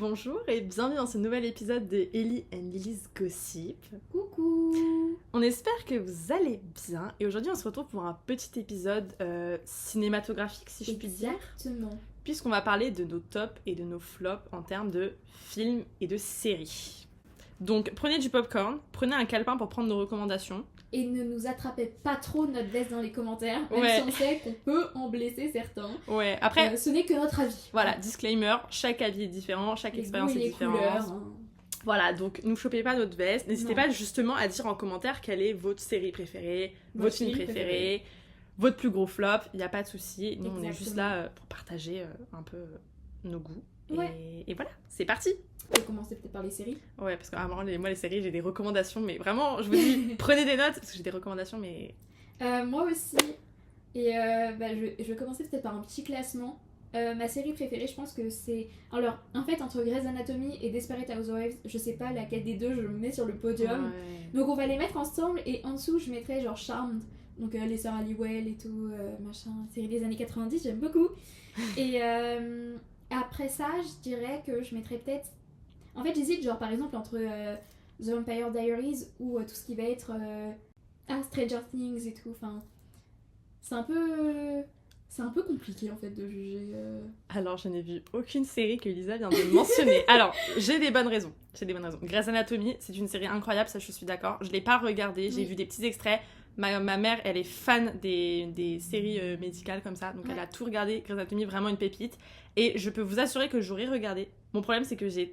Bonjour et bienvenue dans ce nouvel épisode de Ellie and Lily's Gossip. Coucou. On espère que vous allez bien et aujourd'hui on se retrouve pour un petit épisode cinématographique si je puis dire. Exactement. Puisqu'on va parler de nos tops et de nos flops en termes de films et de séries. Donc prenez du popcorn, prenez un calepin pour prendre nos recommandations. Et ne nous attrapez pas trop notre veste dans les commentaires, même Ouais. si on sait qu'on peut en blesser certains. Ouais, après, Ce n'est que notre avis. voilà, disclaimer, chaque avis est différent, chaque Les expérience goûts et est les différente. couleurs, hein. Voilà, donc ne chopez pas notre veste. N'hésitez Non. pas justement à dire en commentaire quelle est votre série préférée, votre film film préféré, votre plus gros flop. Il n'y a pas de souci. Nous, on est juste Exactement. là pour partager un peu nos goûts. Ouais. Et voilà, c'est parti. On peut commencer peut-être par les séries. Ouais, parce que vraiment, moi, les séries, j'ai des recommandations. Mais vraiment, je vous dis, prenez des notes parce que j'ai des recommandations. Mais Moi aussi. Et je vais commencer peut-être par un petit classement. Ma série préférée, je pense que c'est... Alors, en fait, entre Grey's Anatomy et Desperate Housewives, je sais pas laquelle des deux je mets sur le podium. Ouais. Donc on va les mettre ensemble et en dessous je mettrais genre Charmed, donc les sœurs Halliwell et tout, machin, série des années 90, j'aime beaucoup. Et après ça, je dirais que je mettrais peut-être... En fait j'hésite genre par exemple entre The Vampire Diaries ou tout ce qui va être Stranger Things et tout, enfin... C'est un peu compliqué en fait de juger... Alors, je n'ai vu aucune série que Lisa vient de mentionner. Alors, j'ai des bonnes raisons. Grey's Anatomy, c'est une série incroyable, ça je suis d'accord. Je l'ai pas regardée, j'ai Oui. vu des petits extraits. Ma mère, elle est fan des séries médicales comme ça, donc Ouais. elle a tout regardé. Grey's Anatomy, vraiment une pépite. Et je peux vous assurer que j'aurais regardé. Mon problème, c'est que je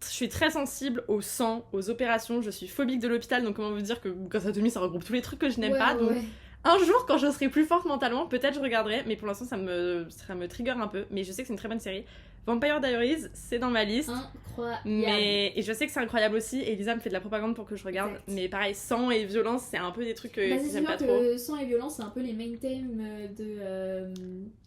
suis très sensible au sang, aux opérations. Je suis phobique de l'hôpital, donc comment vous dire que Grey's Anatomy, ça regroupe tous les trucs que je n'aime Ouais, pas. ouais, Donc ouais. un jour, quand je serai plus forte mentalement, peut-être je regarderai, mais pour l'instant, ça me trigger un peu. Mais je sais que c'est une très bonne série. Vampire Diaries, c'est dans ma liste. Incroyable. Et je sais que c'est incroyable aussi, et Elisa me fait de la propagande pour que je regarde. Exact. Mais pareil, sang et violence, c'est un peu des trucs que Bah, j'aime c'est pas sûr trop. que sang et violence, c'est un peu les main thèmes de...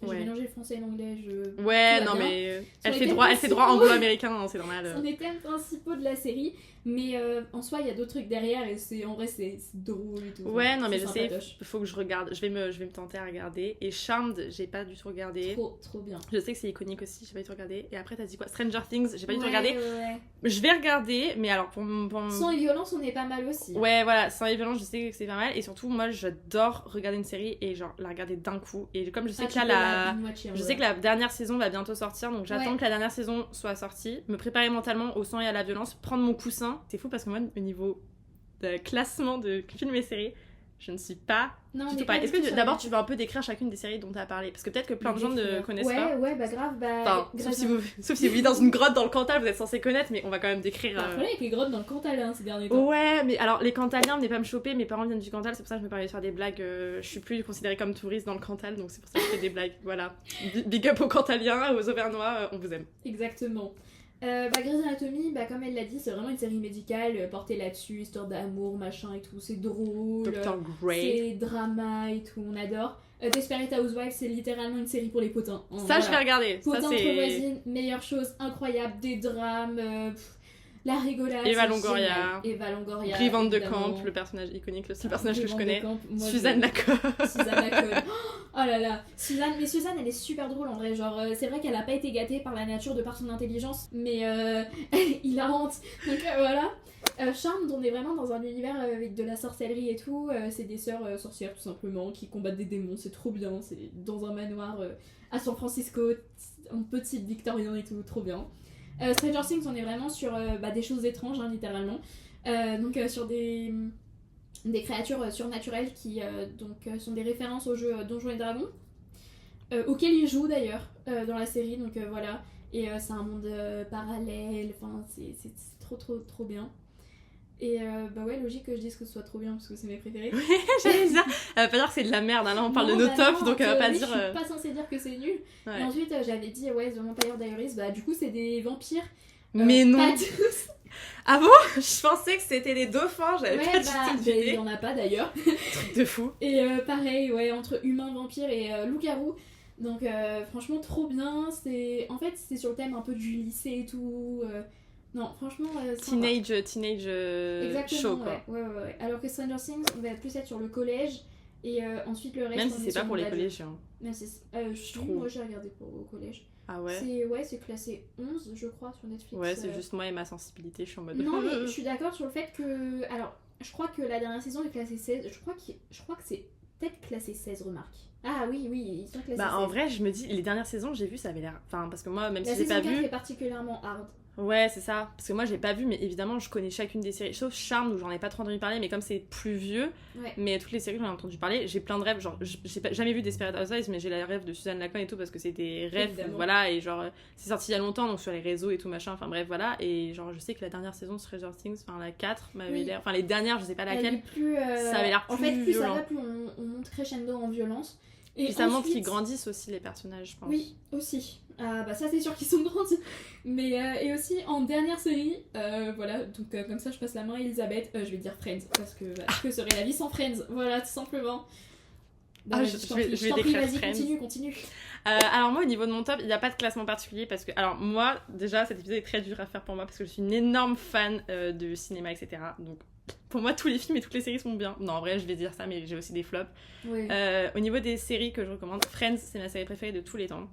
Ouais. J'ai mélangé le français et l'anglais, Ouais, tout va non bien. mais Sur elle les fait thèmes droit principaux. anglo-américain, hein, c'est normal. sont les thèmes principaux de la série, mais en soi, il y a d'autres trucs derrière, et en vrai, c'est drôle et tout. Ouais, Enfin, non mais c'est je sais, sympatoche. faut que je regarde. Je vais me tenter à regarder. Et Charmed, j'ai pas du tout regardé. Trop bien. Je sais que c'est iconique aussi, j'ai pas du tout regardé. Et après, t'as dit quoi? Stranger Things, j'ai pas du tout Ouais, regardé. ouais. Je vais regarder, mais alors pour Sang et violence, on est pas mal aussi. Ouais, voilà, sans les violences, je sais que c'est pas mal. Et surtout, moi, j'adore regarder une série et genre la regarder d'un coup. Et comme je sais que là, je sais que la dernière saison va bientôt sortir, donc j'attends Ouais. que la dernière saison soit sortie, me préparer mentalement au sang et à la violence, prendre mon coussin. C'est fou parce que moi, au niveau de classement de films et séries, je ne suis pas Non, du tout pareil. Est-ce que d'abord tu veux un peu décrire chacune des séries dont tu as parlé? Parce que peut-être que plein de gens ne connaissent pas. Ouais, bah grave, bah... Enfin, sauf si vous vivez dans une grotte dans le Cantal, vous êtes censé connaître, mais on va quand même décrire. T'as un problème avec les grottes dans le Cantal ces derniers temps. Ouais, mais alors les Cantaliens, venez pas me choper, mes parents viennent du Cantal, c'est pour ça que je me permets de faire des blagues. Je suis plus considérée comme touriste dans le Cantal, donc c'est pour ça que je fais des blagues. Voilà. Big up aux Cantaliens, aux Auvergnats, on vous aime. Exactement. Grey's Anatomy, comme elle l'a dit, c'est vraiment une série médicale portée là-dessus, histoire d'amour, machin et tout, c'est drôle, Dr. Grey. c'est drama et tout, on adore. Desperate Housewives, c'est littéralement une série pour les potins. Ça, je vais regarder. Ça, Potins entre c'est. voisines, meilleure chose, incroyable, des drames, la rigolade. Eva c'est Longoria. génial. Eva Longoria. Brie Van de évidemment. Camp, le personnage iconique, le seul personnage Brie que je Van de connais. Camp, moi, Suzanne Lacoste. Suzanne Lacoste. Oh là là, Suzanne, elle est super drôle en vrai. Genre, c'est vrai qu'elle a pas été gâtée par la nature de par son intelligence, mais hilarante. Donc voilà. Charmed, on est vraiment dans un univers avec de la sorcellerie et tout. C'est des sœurs sorcières tout simplement qui combattent des démons. C'est trop bien. C'est dans un manoir à San Francisco, un petit victorien et tout, trop bien. Stranger Things, on est vraiment sur des choses étranges, hein, littéralement. Donc sur des créatures surnaturelles qui sont des références au jeu Donjons et Dragons, auquel ils jouent d'ailleurs dans la série, donc voilà. Et c'est un monde parallèle, enfin c'est trop bien. Et ouais, logique que je dise que ce soit trop bien parce que c'est mes préférés. J'allais dire. Elle va pas dire que c'est de la merde, hein, là on parle Non, de nos bah tops, non, donc elle va pas oui, dire. Je suis pas censée dire que c'est nul. Ouais. Et ensuite j'avais dit ouais, The Vampire Diaries, du coup c'est des vampires. Mais non. Pas tous. Ah bon? Je pensais que c'était les dauphins, j'avais pas du tout il d'idée. y en a pas d'ailleurs. Truc de fou. Et pareil, ouais, entre humains, vampires et loups-garous. Donc franchement trop bien. En fait c'est sur le thème un peu du lycée et tout. Non, franchement sympa. Teenage Exactement, show quoi. ouais. Alors que Stranger Things, on va plus être sur le collège. Et ensuite le reste. Même on si est c'est pas sur pour les l'adulte. collégiens. Même si trouve. moi j'ai regardé au collège. Ah ouais? C'est classé 11, je crois, sur Netflix. Ouais, c'est juste moi et ma sensibilité, je suis en mode... Non, mais je suis d'accord sur le fait que... Alors, je crois que la dernière saison est classée 16. Je crois que c'est peut-être classé 16, remarque. Ah oui, ils sont classés 16. En vrai, je me dis, les dernières saisons, j'ai vu, ça avait l'air... Enfin, parce que moi, même si j'ai pas La saison 4 vu... est particulièrement hard. Ouais, c'est ça. Parce que moi, j'ai pas vu, mais évidemment, je connais chacune des séries. Sauf Charmed, où j'en ai pas trop entendu parler, mais comme c'est plus vieux, mais toutes les séries, j'en ai entendu parler. J'ai plein de rêves. Genre, j'ai jamais vu Desperate Housewives, mais j'ai les rêves de Suzanne Lacan et tout, parce que c'est des rêves, voilà. Et genre, c'est sorti il y a longtemps, donc sur les réseaux et tout, machin. Enfin, bref, voilà. Et genre, je sais que la dernière saison de Stranger Things, enfin, la 4, m'avait l'air. Enfin, les dernières, je sais pas laquelle. Ça avait l'air plus violent. En fait, plus ça va, plus on monte crescendo en violence. Et puis ça montre qu'ils grandissent aussi, les personnages, je pense. Oui, aussi. Ah bah ça c'est sûr qu'ils sont grandis. Mais et aussi en dernière série, voilà, donc comme ça je passe la main à Elisabeth, je vais dire Friends, parce que que serait la vie sans Friends, voilà, tout simplement. Bah, je t'en prie, vas-y, continue. Alors moi au niveau de mon top, il n'y a pas de classement particulier parce que, alors moi déjà cet épisode est très dur à faire pour moi parce que je suis une énorme fan de cinéma, etc. Donc pour moi tous les films et toutes les séries sont bien. Non en vrai je vais dire ça, mais j'ai aussi des flops. Oui. Au niveau des séries que je recommande, Friends c'est ma série préférée de tous les temps.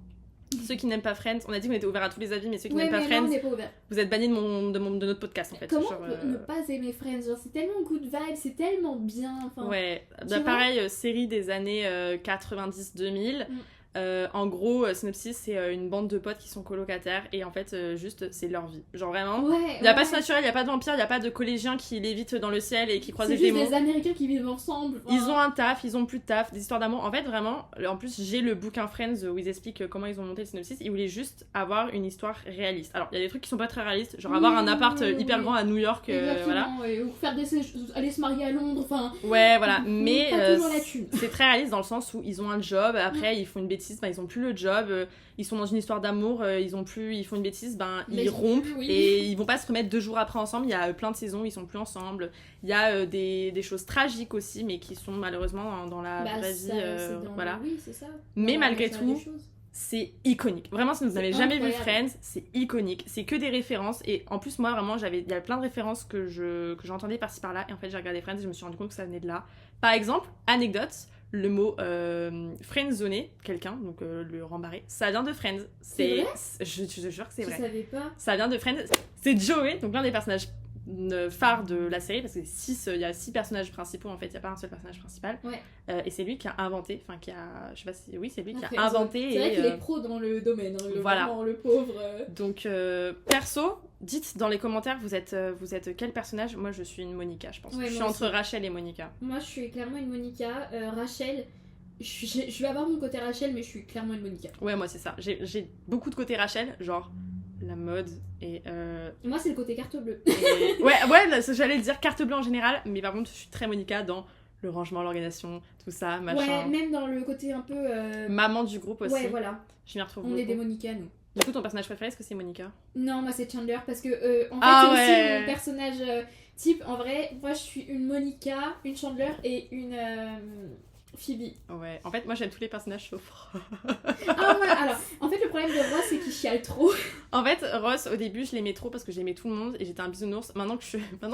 Ceux qui n'aiment pas Friends, on a dit qu'on était ouvert à tous les avis, mais ceux qui n'aiment pas Friends, vous êtes bannis de notre podcast en fait. Comment on peut ne pas aimer Friends? Genre, c'est tellement good vibe, c'est tellement bien. Enfin, ouais, pareil, série des années 90-2000. En gros, synopsis, c'est une bande de potes qui sont colocataires et en fait, juste, c'est leur vie. Genre vraiment, il n'y a pas de naturel, il n'y a pas de vampire, il n'y a pas de collégiens qui lévitent dans le ciel et qui croisent des démons. C'est juste des Américains qui vivent ensemble. Ils ont un taf, ils ont plus de taf, des histoires d'amour. En fait, vraiment, en plus, j'ai le bouquin Friends où ils expliquent comment ils ont monté le synopsis. Ils voulaient juste avoir une histoire réaliste. Alors, il y a des trucs qui sont pas très réalistes, genre avoir un appart hyper grand à New York, voilà. Ou faire aller se marier à Londres, enfin. Ouais, voilà, mais c'est très réaliste dans le sens où ils ont un job, après ils font une bêtise, ils ont plus le job, ils sont dans une histoire d'amour, ils font une bêtise, ils rompent et ils vont pas se remettre 2 jours après ensemble. Il y a plein de saisons où ils sont plus ensemble. Il y a des choses tragiques aussi, mais qui sont malheureusement dans la vraie vie, voilà. Oui, c'est ça. Mais malgré tout, c'est iconique. Vraiment, si vous n'avez jamais vu Friends, c'est iconique. C'est que des références. Et en plus, moi, vraiment, il y a plein de références que j'entendais par-ci par-là. Et en fait, j'ai regardé Friends et je me suis rendu compte que ça venait de là. Par exemple, anecdote, le mot friendzoner quelqu'un, donc le rembarrer, ça vient de Friends. C'est vrai? Je te jure que c'est vrai. Je savais pas. Ça vient de Friends. C'est Joey, donc l'un des personnages phare de la série, parce que il y a 6 personnages principaux en fait, il n'y a pas un seul personnage principal. Et c'est lui qui a inventé, je sais pas si, oui, c'est lui qui a inventé. C'est vrai qu'il est pro dans le domaine, voilà. Vraiment, le pauvre. Donc perso, dites dans les commentaires, vous êtes quel personnage? Moi je suis une Monica, je pense. Je suis entre Rachel et Monica. Moi je suis clairement une Monica. Rachel, je vais avoir mon côté Rachel, mais je suis clairement une Monica. Ouais, moi c'est ça, j'ai beaucoup de côté Rachel, genre la mode et moi c'est le côté carte bleue. ouais, j'allais le dire carte bleue en général, mais par contre je suis très Monica dans le rangement, l'organisation, tout ça, machin. Ouais, même dans le côté un peu maman du groupe aussi. Ouais, voilà. Je m'y retrouve. On est des Monica, nous. Du coup, ton personnage préféré, est-ce que c'est Monica? Non, moi c'est Chandler parce que en fait c'est aussi mon personnage type. En vrai, moi je suis une Monica, une Chandler et une Phoebe. Ouais, en fait moi j'aime tous les personnages sauf Ah ouais, alors en fait le problème de Ross c'est qu'il chiale trop. En fait Ross au début je l'aimais trop parce que j'aimais tout le monde et j'étais un bisounours. Maintenant que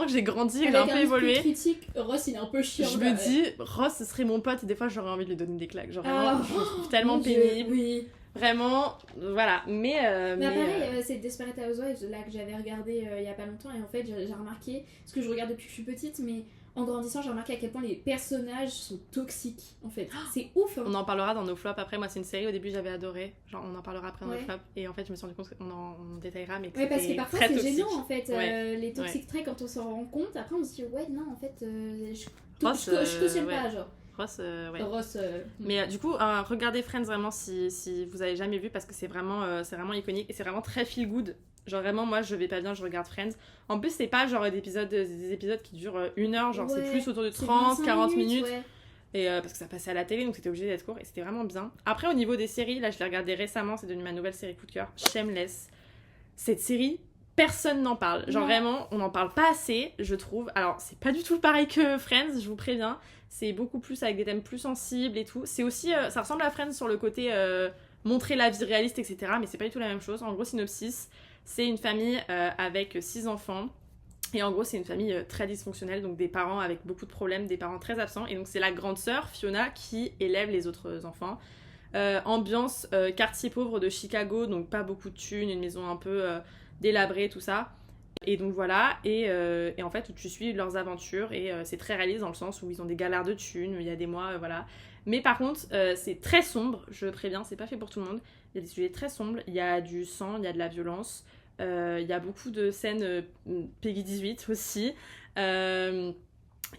j'ai grandi, j'ai un peu évolué. Critique, Ross il est un peu chiant. Je me dis Ross ce serait mon pote et des fois j'aurais envie de lui donner des claques. Genre vraiment je le trouve tellement pénible. Oui. Vraiment, voilà. Mais pareil, c'est Desperate Housewives là que j'avais regardé il y a pas longtemps et en fait j'ai remarqué, parce que je regarde depuis que je suis petite, mais en grandissant, j'ai remarqué à quel point les personnages sont toxiques, en fait. C'est ouf, hein. On en parlera dans nos flops après. Moi, c'est une série, au début, j'avais adoré. Genre, on en parlera après dans nos flops. Et en fait, je me suis rendu compte qu'on en détaillera, mais que parce que parfois, c'est toxique. gênant, en fait. Les toxiques traits, quand on s'en rend compte, après, on se dit, ouais, non, en fait, je cautionne pas, genre. Ross, Ross, mais du coup, regardez Friends vraiment si vous avez jamais vu, parce que c'est vraiment iconique et c'est vraiment très feel good. Genre vraiment, moi je vais pas bien, je regarde Friends. En plus, c'est pas genre des épisodes qui durent 1 heure, genre c'est plus autour de 30, 40 minutes. Et parce que ça passait à la télé, donc c'était obligé d'être court et c'était vraiment bien. Après, au niveau des séries, là je l'ai regardé récemment, c'est devenu ma nouvelle série coup de cœur, Shameless. Cette série, personne n'en parle. Genre vraiment, on n'en parle pas assez, je trouve. Alors, c'est pas du tout pareil que Friends, je vous préviens. C'est beaucoup plus avec des thèmes plus sensibles et tout. C'est aussi, ça ressemble à Friends sur le côté montrer la vie réaliste, etc. Mais c'est pas du tout la même chose. En gros, synopsis, c'est une famille avec 6 enfants. Et en gros, c'est une famille très dysfonctionnelle, donc des parents avec beaucoup de problèmes, des parents très absents. Et donc, c'est la grande sœur, Fiona, qui élève les autres enfants. Ambiance quartier pauvre de Chicago, donc pas beaucoup de thunes, une maison un peu délabrée, tout ça. Et donc voilà, et en fait tu suis leurs aventures et c'est très réaliste dans le sens où ils ont des galères de thunes, il y a des mois, voilà. Mais par contre, c'est très sombre, je préviens, c'est pas fait pour tout le monde. Il y a des sujets très sombres, il y a du sang, il y a de la violence, il y a beaucoup de scènes Peggy 18 aussi.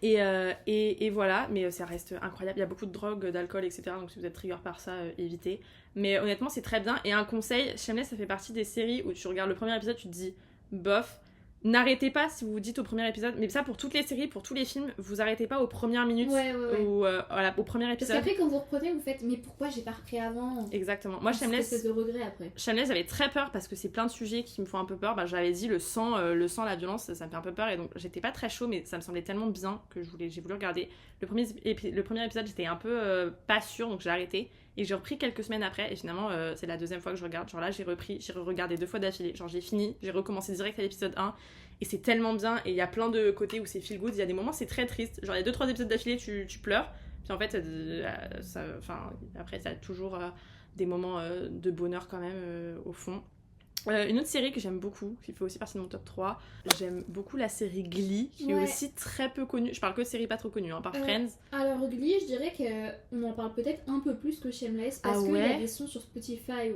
Et voilà, mais ça reste incroyable. Il y a beaucoup de drogue, d'alcool, etc. Donc si vous êtes trigger par ça, évitez. Mais honnêtement, c'est très bien. Et un conseil, Shameless, ça fait partie des séries où tu regardes le premier épisode, tu te dis, bof. N'arrêtez pas si vous vous dites au premier épisode, mais ça pour toutes les séries, pour tous les films, vous arrêtez pas aux premières minutes ou voilà, au premier épisode. Parce qu'après, quand vous reprenez, vous faites mais pourquoi j'ai pas repris avant? Exactement. Moi, Shameless, c'est de regret après. Shameless, j'avais très peur parce que c'est plein de sujets qui me font un peu peur. Bah, j'avais dit le sang, la violence, ça me fait un peu peur et donc j'étais pas très chaud, mais ça me semblait tellement bien que j'ai voulu regarder. Le premier épisode, j'étais un peu pas sûre, donc j'ai arrêté. Et j'ai repris quelques semaines après, et finalement, c'est la deuxième fois que je regarde. Genre là, j'ai regardé 2 fois d'affilée. Genre j'ai fini, j'ai recommencé direct à l'épisode 1. Et c'est tellement bien, et il y a plein de côtés où c'est feel good. Il y a des moments, c'est très triste. Genre, il y a 2-3 épisodes d'affilée, tu pleures. Puis en fait, après, ça a toujours des moments de bonheur quand même, au fond. Une autre série que j'aime beaucoup, qui fait aussi partie de mon top 3, j'aime beaucoup la série Glee, qui est aussi très peu connue. Je parle que de séries pas trop connues, hein, par Friends. Alors Glee, je dirais qu'on en parle peut-être un peu plus que Shameless, parce qu'il y a des sons sur Spotify,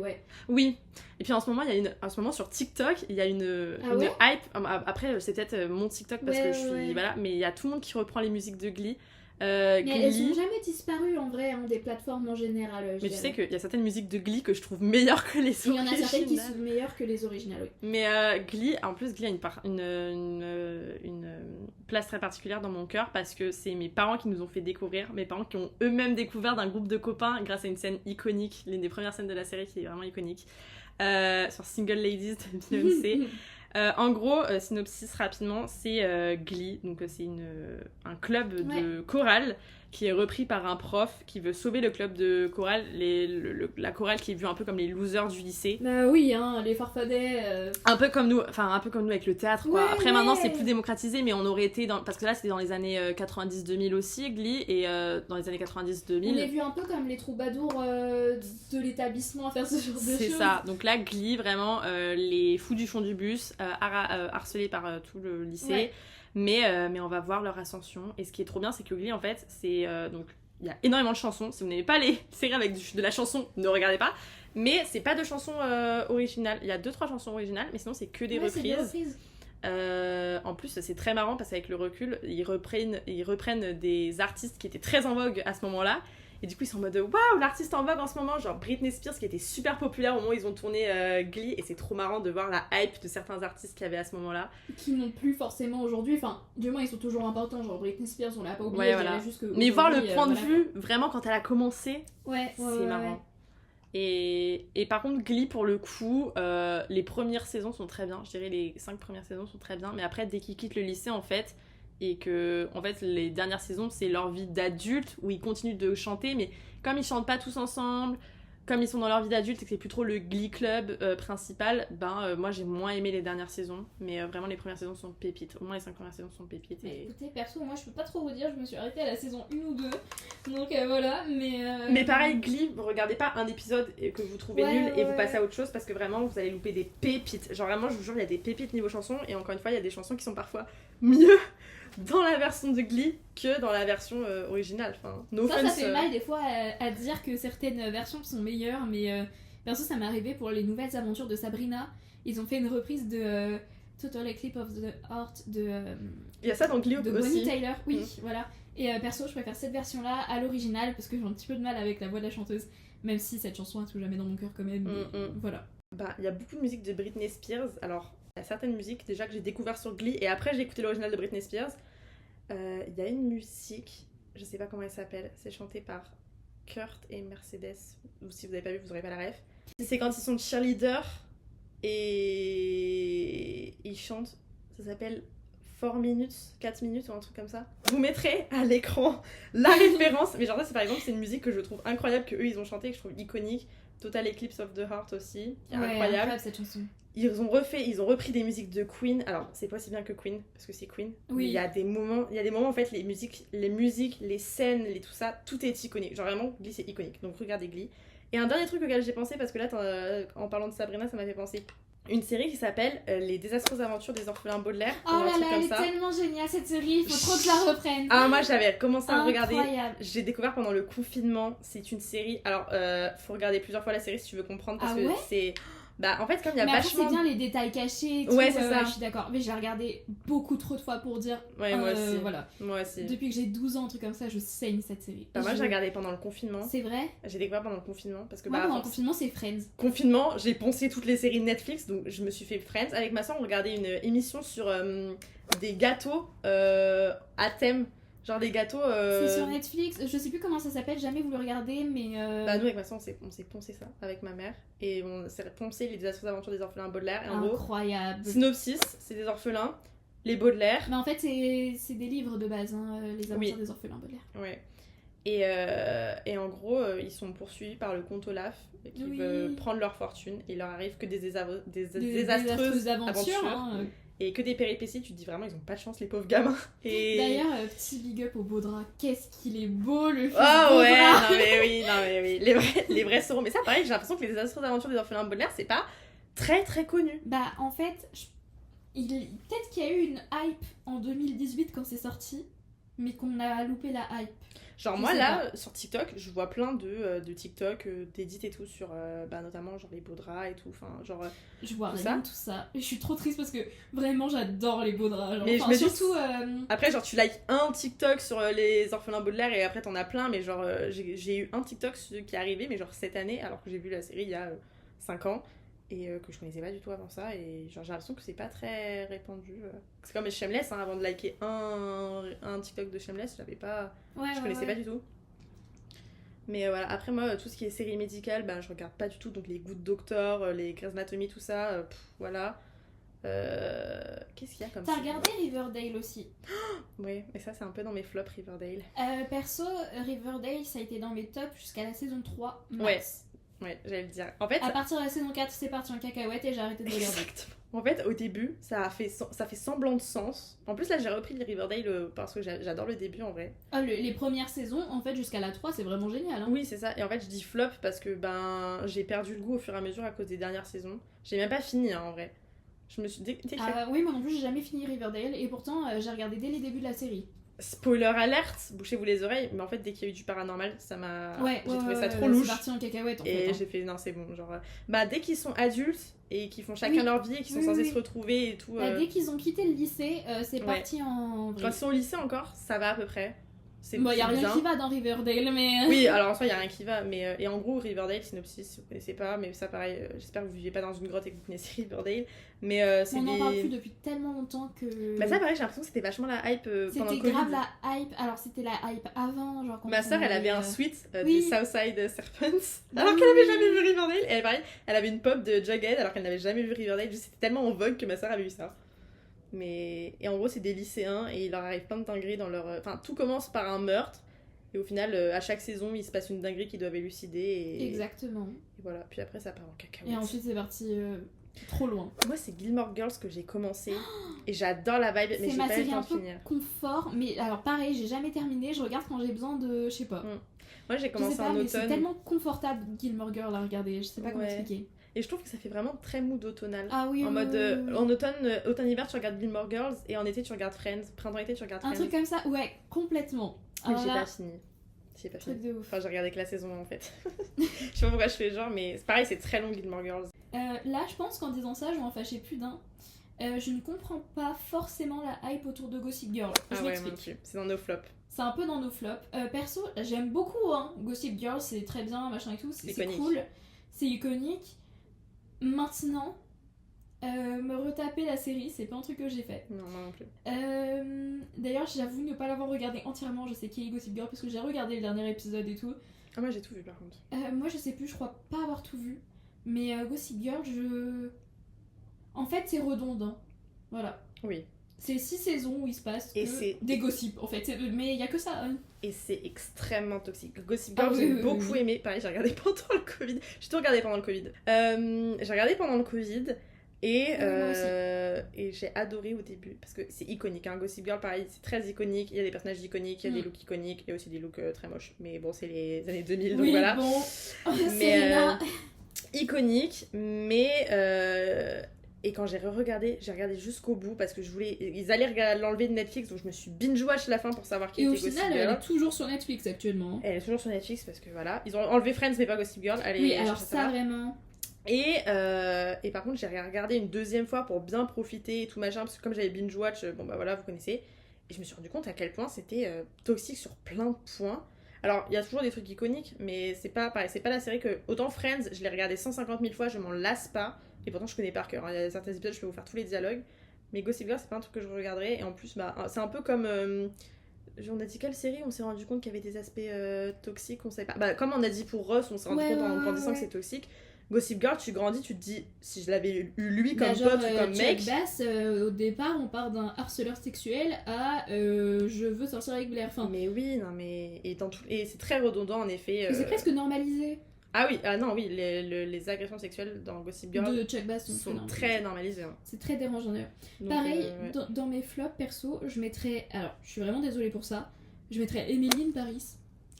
Oui, et puis en ce moment sur TikTok, il y a une hype. Après, c'est peut-être mon TikTok parce que je suis... Voilà, mais il y a tout le monde qui reprend les musiques de Glee. Mais elles ont jamais disparu en vrai, des plateformes en général. Mais tu sais qu'il y a certaines musiques de Glee que je trouve meilleures que les originales. Il y en a certaines qui sont meilleures que les originales, oui. Mais Glee, en plus, Glee a une place très particulière dans mon cœur parce que c'est mes parents qui nous ont fait découvrir, mes parents qui ont eux-mêmes découvert d'un groupe de copains grâce à une scène iconique, l'une des premières scènes de la série qui est vraiment iconique, sur Single Ladies de Beyoncé. En gros, synopsis rapidement, c'est Glee, donc c'est un club de chorale qui est repris par un prof qui veut sauver le club de chorale, la chorale qui est vue un peu comme les losers du lycée. Bah oui, hein, les farfadets. Un peu comme nous avec le théâtre, quoi. Après, maintenant, c'est plus démocratisé, mais on aurait été parce que là, c'était dans les années 90-2000 aussi, Glee, et dans les années 90-2000... On est vu un peu comme les troubadours de l'établissement à faire ce genre de choses. C'est ça. Donc là, Glee, vraiment, les fous du fond du bus, harcelés par tout le lycée. Ouais. Mais on va voir leur ascension. Et ce qui est trop bien, c'est que Glee, en fait, c'est... donc, il y a énormément de chansons. Si vous n'aimez pas les séries avec de la chanson, ne regardez pas. Mais c'est pas de chansons originales. Il y a 2-3 chansons originales, mais sinon, c'est que des reprises. C'est des reprises. En plus, c'est très marrant parce qu'avec le recul, ils reprennent des artistes qui étaient très en vogue à ce moment-là. Et du coup, ils sont en mode waouh, l'artiste en vogue en ce moment, genre Britney Spears qui était super populaire au moment où ils ont tourné Glee. Et c'est trop marrant de voir la hype de certains artistes qu'il y avait à ce moment-là. Qui n'ont plus forcément aujourd'hui, enfin, du moins ils sont toujours importants, genre Britney Spears, on l'a pas oublié, voilà. Juste que mais voir le point de vue, vraiment quand elle a commencé, c'est marrant. Ouais. Et par contre, Glee, pour le coup, les premières saisons sont très bien. Je dirais les 5 premières saisons sont très bien. Mais après, dès qu'ils quittent le lycée, en fait, et que, en fait, les dernières saisons, c'est leur vie d'adulte, où ils continuent de chanter, mais comme ils chantent pas tous ensemble, comme ils sont dans leur vie d'adulte et que c'est plus trop le Glee Club principal, moi, j'ai moins aimé les dernières saisons. Mais vraiment, les premières saisons sont pépites. Au moins, les 5 premières saisons sont pépites. Écoutez, perso, moi, je peux pas trop vous dire, je me suis arrêtée à la saison 1 ou 2. Donc voilà, mais pareil, Glee, vous regardez pas un épisode et que vous trouvez nul et vous passez à autre chose parce que vraiment, vous allez louper des pépites. Genre vraiment, je vous jure, il y a des pépites niveau chansons et encore une fois, il y a des chansons qui sont parfois mieux dans la version de Glee que dans la version originale. Enfin, ça fait mal des fois à dire que certaines versions sont meilleures, mais perso, ça m'est arrivé pour les nouvelles aventures de Sabrina. Ils ont fait une reprise de Total Eclipse of the Heart de... il y a ça dans Glee de aussi. Bonnie Tyler, oui, voilà. Et perso, je préfère cette version-là à l'original parce que j'ai un petit peu de mal avec la voix de la chanteuse, même si cette chanson est tout jamais dans mon cœur quand même. Voilà. Il y a beaucoup de musique de Britney Spears. Alors, il y a certaines musiques déjà que j'ai découvert sur Glee et après j'ai écouté l'original de Britney Spears. Il y a une musique, je sais pas comment elle s'appelle, c'est chanté par Kurt et Mercedes. Ou si vous avez pas vu, vous aurez pas la ref. C'est quand ils sont cheerleaders et ils chantent, ça s'appelle 4 minutes, 4 minutes ou un truc comme ça. Vous mettrez à l'écran la référence, mais genre ça c'est par exemple, c'est une musique que je trouve incroyable, que eux ils ont chanté, que je trouve iconique. Total Eclipse of the Heart aussi, qui est incroyable. Cette chanson. Ils ont repris des musiques de Queen. Alors, c'est pas si bien que Queen, parce que c'est Queen. Oui. Il y a des moments en fait, les musiques, les scènes, tout ça, tout est iconique. Genre vraiment, Glee, c'est iconique. Donc regardez Glee. Et un dernier truc auquel j'ai pensé, parce que là, en parlant de Sabrina, ça m'a fait penser. Une série qui s'appelle Les désastreuses aventures des orphelins Baudelaire. Oh là là, elle est tellement géniale cette série, il faut trop que je la reprenne. Ah, moi j'avais commencé à regarder. Incroyable. J'ai découvert pendant le confinement. C'est une série. Alors, faut regarder plusieurs fois la série si tu veux comprendre. Parce que c'est. Bah, en fait, comme il y a mais vachement. Mais c'est bien les détails cachés et tout. Ouais, c'est ça. Je suis d'accord. Mais je l'ai regardé beaucoup trop de fois pour dire. Ouais, moi aussi. Voilà. Moi aussi. Depuis que j'ai 12 ans, un truc comme ça, je saigne cette série. Bah, moi j'ai regardé pendant le confinement. C'est vrai? J'ai découvert pendant le confinement. Parce que moi, pendant le confinement, c'est Friends. Confinement, j'ai poncé toutes les séries Netflix. Donc, je me suis fait Friends. Avec ma soeur, on regardait une émission sur des gâteaux à thème. Genre des gâteaux. C'est sur Netflix, je sais plus comment ça s'appelle, jamais voulu regarder, mais. Bah, nous, avec ma soeur, on s'est poncé ça avec ma mère. Et on s'est poncé les désastreuses aventures des orphelins Baudelaire. Et en incroyable. Gros, synopsis, c'est des orphelins, les Baudelaire. Mais en fait, c'est des livres de base, hein, les aventures des orphelins Baudelaire. Ouais. Et en gros, ils sont poursuivis par le comte Olaf qui veut prendre leur fortune. Et il leur arrive que des désastreuses aventures. Hein. Et que des péripéties, tu te dis vraiment, ils ont pas de chance, les pauvres gamins. Et... D'ailleurs, petit big up au Baudra, qu'est-ce qu'il est beau le fils Oh ouais, Baudra. non mais oui, les vrais seront. Mais ça, pareil, j'ai l'impression que les désastreuses aventures des orphelins Baudelaire, c'est pas très très connu. Bah, en fait, peut-être qu'il y a eu une hype en 2018 quand c'est sorti, mais qu'on a loupé la hype. Genre moi là, sur TikTok, je vois plein de TikTok, d'édits et tout sur notamment genre les Baudras et tout, enfin genre... je vois rien de tout ça. Et je suis trop triste parce que vraiment j'adore les Baudras. Mais surtout... Après genre tu likes un TikTok sur les orphelins Baudelaire et après t'en as plein, mais genre j'ai eu un TikTok qui est arrivé, mais genre cette année, alors que j'ai vu la série il y a 5 ans. Et que je connaissais pas du tout avant ça, et genre j'ai l'impression que c'est pas très répandu. C'est comme Shameless, hein, avant de liker un TikTok de Shameless, j'avais pas... je connaissais pas du tout. Mais voilà, après moi, tout ce qui est série médicale, bah je regarde pas du tout, donc les Good Doctor, les Grey's Anatomy, tout ça, voilà. Qu'est-ce qu'il y a comme ça? T'as regardé Riverdale aussi? Oui, mais ça c'est un peu dans mes flops, Riverdale. Perso, Riverdale, ça a été dans mes tops jusqu'à la saison 3, max. Ouais, j'allais le dire. En fait, à partir de la saison 4, c'est parti en cacahuète et j'ai arrêté de regarder. Exactement. En fait, au début, ça fait semblant de sens. En plus, là, j'ai repris les Riverdale parce que j'adore le début en vrai. Les premières saisons, en fait, jusqu'à la 3, c'est vraiment génial. Hein. Oui, c'est ça. Et en fait, je dis flop parce que j'ai perdu le goût au fur et à mesure à cause des dernières saisons. J'ai même pas fini hein, en vrai. Je me suis dit. Oui, moi non plus, j'ai jamais fini Riverdale et pourtant, j'ai regardé dès les débuts de la série. Spoiler alerte, bouchez-vous les oreilles, mais en fait dès qu'il y a eu du paranormal, ça m'a... j'ai trouvé ça trop louche. C'est parti en cacahuète en fait. Et j'ai fait non c'est bon, genre... dès qu'ils sont adultes et qu'ils font chacun leur vie et qu'ils sont censés se retrouver et tout... Dès qu'ils ont quitté le lycée, c'est parti en... Quand ils sont au lycée encore, ça va à peu près. Bon, y a rien qui va dans Riverdale, mais... Oui, alors en soi, y a rien qui va, mais... et en gros, Riverdale, synopsis, si vous connaissez pas, mais ça pareil, j'espère que vous vivez pas dans une grotte et que vous connaissez Riverdale, mais c'est on en parle plus depuis tellement longtemps que... Bah ça pareil, j'ai l'impression que c'était vachement la hype pendant le Covid. C'était grave la hype, alors c'était la hype avant, genre quand ma soeur, elle avait un sweat oui. des Southside Serpents, alors qu'elle avait jamais vu Riverdale, et pareil, elle avait une pop de Jughead alors qu'elle n'avait jamais vu Riverdale, juste c'était tellement en vogue que ma soeur avait eu ça. Et en gros, c'est des lycéens, et il leur arrive plein de dingueries dans leur... Enfin, tout commence par un meurtre, et au final, à chaque saison, il se passe une dinguerie qu'ils doivent élucider. Et... Exactement. Et voilà, puis après, ça part en cacahuète. Et ensuite, c'est parti trop loin. Moi, c'est Gilmore Girls que j'ai commencé, et j'adore la vibe, mais j'ai pas eu le temps de finir. C'est un peu confort, mais alors pareil, j'ai jamais terminé, je regarde quand j'ai besoin de... je sais pas. Moi, j'ai commencé en automne. C'est tellement confortable, Gilmore Girls, à regarder, je sais pas comment expliquer. Et je trouve que ça fait vraiment très mood automnal. Ah oui, en mode en automne-hiver, tu regardes Gilmore Girls, et en été, tu regardes Friends. Printemps-été, tu regardes Friends. Un truc comme ça, ouais, complètement. Mais j'ai pas fini. J'ai pas fini. Enfin, j'ai regardé que la saison en fait. Je sais pas pourquoi je fais genre, mais c'est pareil, c'est très long Gilmore Girls. Là, je pense qu'en disant ça, je vais en fâcher plus d'un. Je ne comprends pas forcément la hype autour de Gossip Girl. Je m'explique. C'est dans nos flops. C'est un peu dans nos flops. Perso, j'aime beaucoup hein. Gossip Girl, c'est très bien, machin et tout. C'est cool. C'est iconique. Maintenant, me retaper la série, c'est pas un truc que j'ai fait. Non, moi non plus. D'ailleurs, j'avoue ne pas l'avoir regardé entièrement. Je sais qui est Gossip Girl parce que j'ai regardé le dernier épisode et tout. Ah, moi j'ai tout vu par contre. Moi je sais plus, je crois pas avoir tout vu. Mais Gossip Girl, en fait, c'est redondant. Voilà. Oui. C'est 6 saisons où il se passe des gossips en fait. Mais il y a que ça. Hein. Et c'est extrêmement toxique. Gossip Girl, j'ai beaucoup aimé. Pareil, j'ai regardé pendant le Covid. J'ai tout regardé pendant le Covid. J'ai regardé pendant le Covid. Et, moi et j'ai adoré au début, parce que c'est iconique, hein. Gossip Girl, pareil, c'est très iconique, il y a des personnages iconiques, il y a des looks iconiques, il y a aussi des looks très moches, mais bon, c'est les années 2000, donc Oui, voilà. bon, Mais Serena. iconique, mais... Et quand j'ai regardé jusqu'au bout, parce que je voulais... Ils allaient l'enlever de Netflix, donc je me suis binge-watch la fin pour savoir qui Et était au Gossip final, Girl. elle est toujours sur Netflix actuellement. Elle est toujours sur Netflix, parce que voilà, ils ont enlevé Friends, mais pas Gossip Girl. Allez, Oui, alors cherchez ça, vraiment... Et par contre, j'ai regardé une deuxième fois pour bien profiter et tout machin, parce que comme j'avais binge-watch, bon bah voilà, vous connaissez. Et je me suis rendu compte à quel point c'était toxique sur plein de points. Alors, il y a toujours des trucs iconiques, mais c'est pas pareil, c'est pas la série que... Autant Friends, je l'ai regardé 150 000 fois, je m'en lasse pas. Et pourtant, je connais par cœur, hein. Il y a certains épisodes, je peux vous faire tous les dialogues. Mais Gossip Girl, c'est pas un truc que je regarderai. Et en plus, bah, c'est un peu comme... on a dit quelle série on s'est rendu compte qu'il y avait des aspects toxiques, on savait pas. Bah, comme on a dit pour Ross, on s'est rendu compte en grandissant que c'est toxique. Gossip Girl, tu grandis, tu te dis, si je l'avais eu lui comme pote ou comme mec. Chuck Bass, au départ, on part d'un harceleur sexuel à je veux sortir avec Blair. Enfin, mais oui, non, mais. Et c'est très redondant en effet. c'est presque normalisé. Ah oui, ah non, oui, les agressions sexuelles dans Gossip Girl De Chuck Bass sont très normalisées. Hein. C'est très dérangeant d'ailleurs. Donc, Pareil, ouais. dans mes flops perso, je mettrais. Alors, je suis vraiment désolée pour ça. Je mettrais Emily in Paris.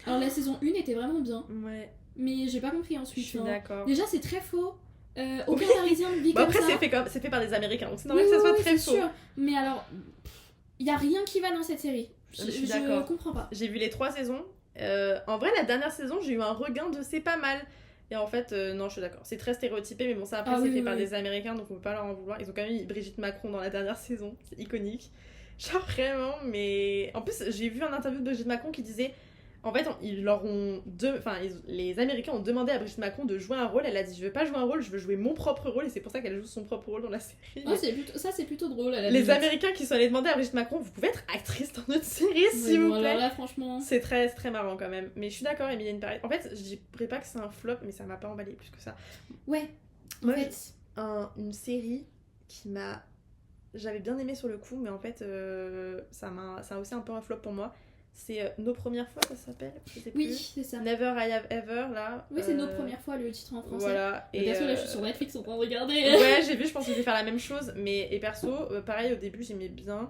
Alors, la saison 1 était vraiment bien. Ouais. Mais j'ai pas compris ensuite. Je suis d'accord. Déjà, c'est très faux. Aucun Parisien ne vit bon, comme après, ça. c'est fait par des Américains, donc c'est normal que ça soit très faux. Sûr. Mais alors, il y a rien qui va dans cette série. Je suis d'accord. Je comprends pas. J'ai vu les 3 saisons. En vrai, la dernière saison, j'ai eu un regain de c'est pas mal. Et en fait, non, je suis d'accord. C'est très stéréotypé, mais bon, ça après, c'est fait par des Américains, donc on peut pas leur en vouloir. Ils ont quand même eu Brigitte Macron dans la dernière saison. C'est iconique. Genre vraiment, mais. En plus, j'ai vu un interview de Brigitte Macron qui disait. En fait, les Américains ont demandé à Brigitte Macron de jouer un rôle. Elle a dit je veux pas jouer un rôle, je veux jouer mon propre rôle. Et c'est pour ça qu'elle joue son propre rôle dans la série. Oh, c'est plutôt drôle. Les Américains qui sont allés demander à Brigitte Macron vous pouvez être actrice dans notre série s'il vous plaît. Alors là, franchement. C'est très marrant quand même. Mais je suis d'accord, Emily in Paris. En fait, je dirais pas que c'est un flop, mais ça m'a pas emballé plus que ça. Ouais. Moi, une série qui m'a. J'avais bien aimé sur le coup, mais en fait, ça a aussi un peu un flop pour moi. C'est Nos Premières Fois, ça s'appelle? Oui, c'est ça. Never I Have Ever, là. Oui, c'est Nos Premières Fois, le titre en français. Voilà. Et perso, là, je suis sur Netflix en train de regarder. Ouais, j'ai vu, je pense que je vais faire la même chose. Et perso, pareil, au début, j'aimais bien.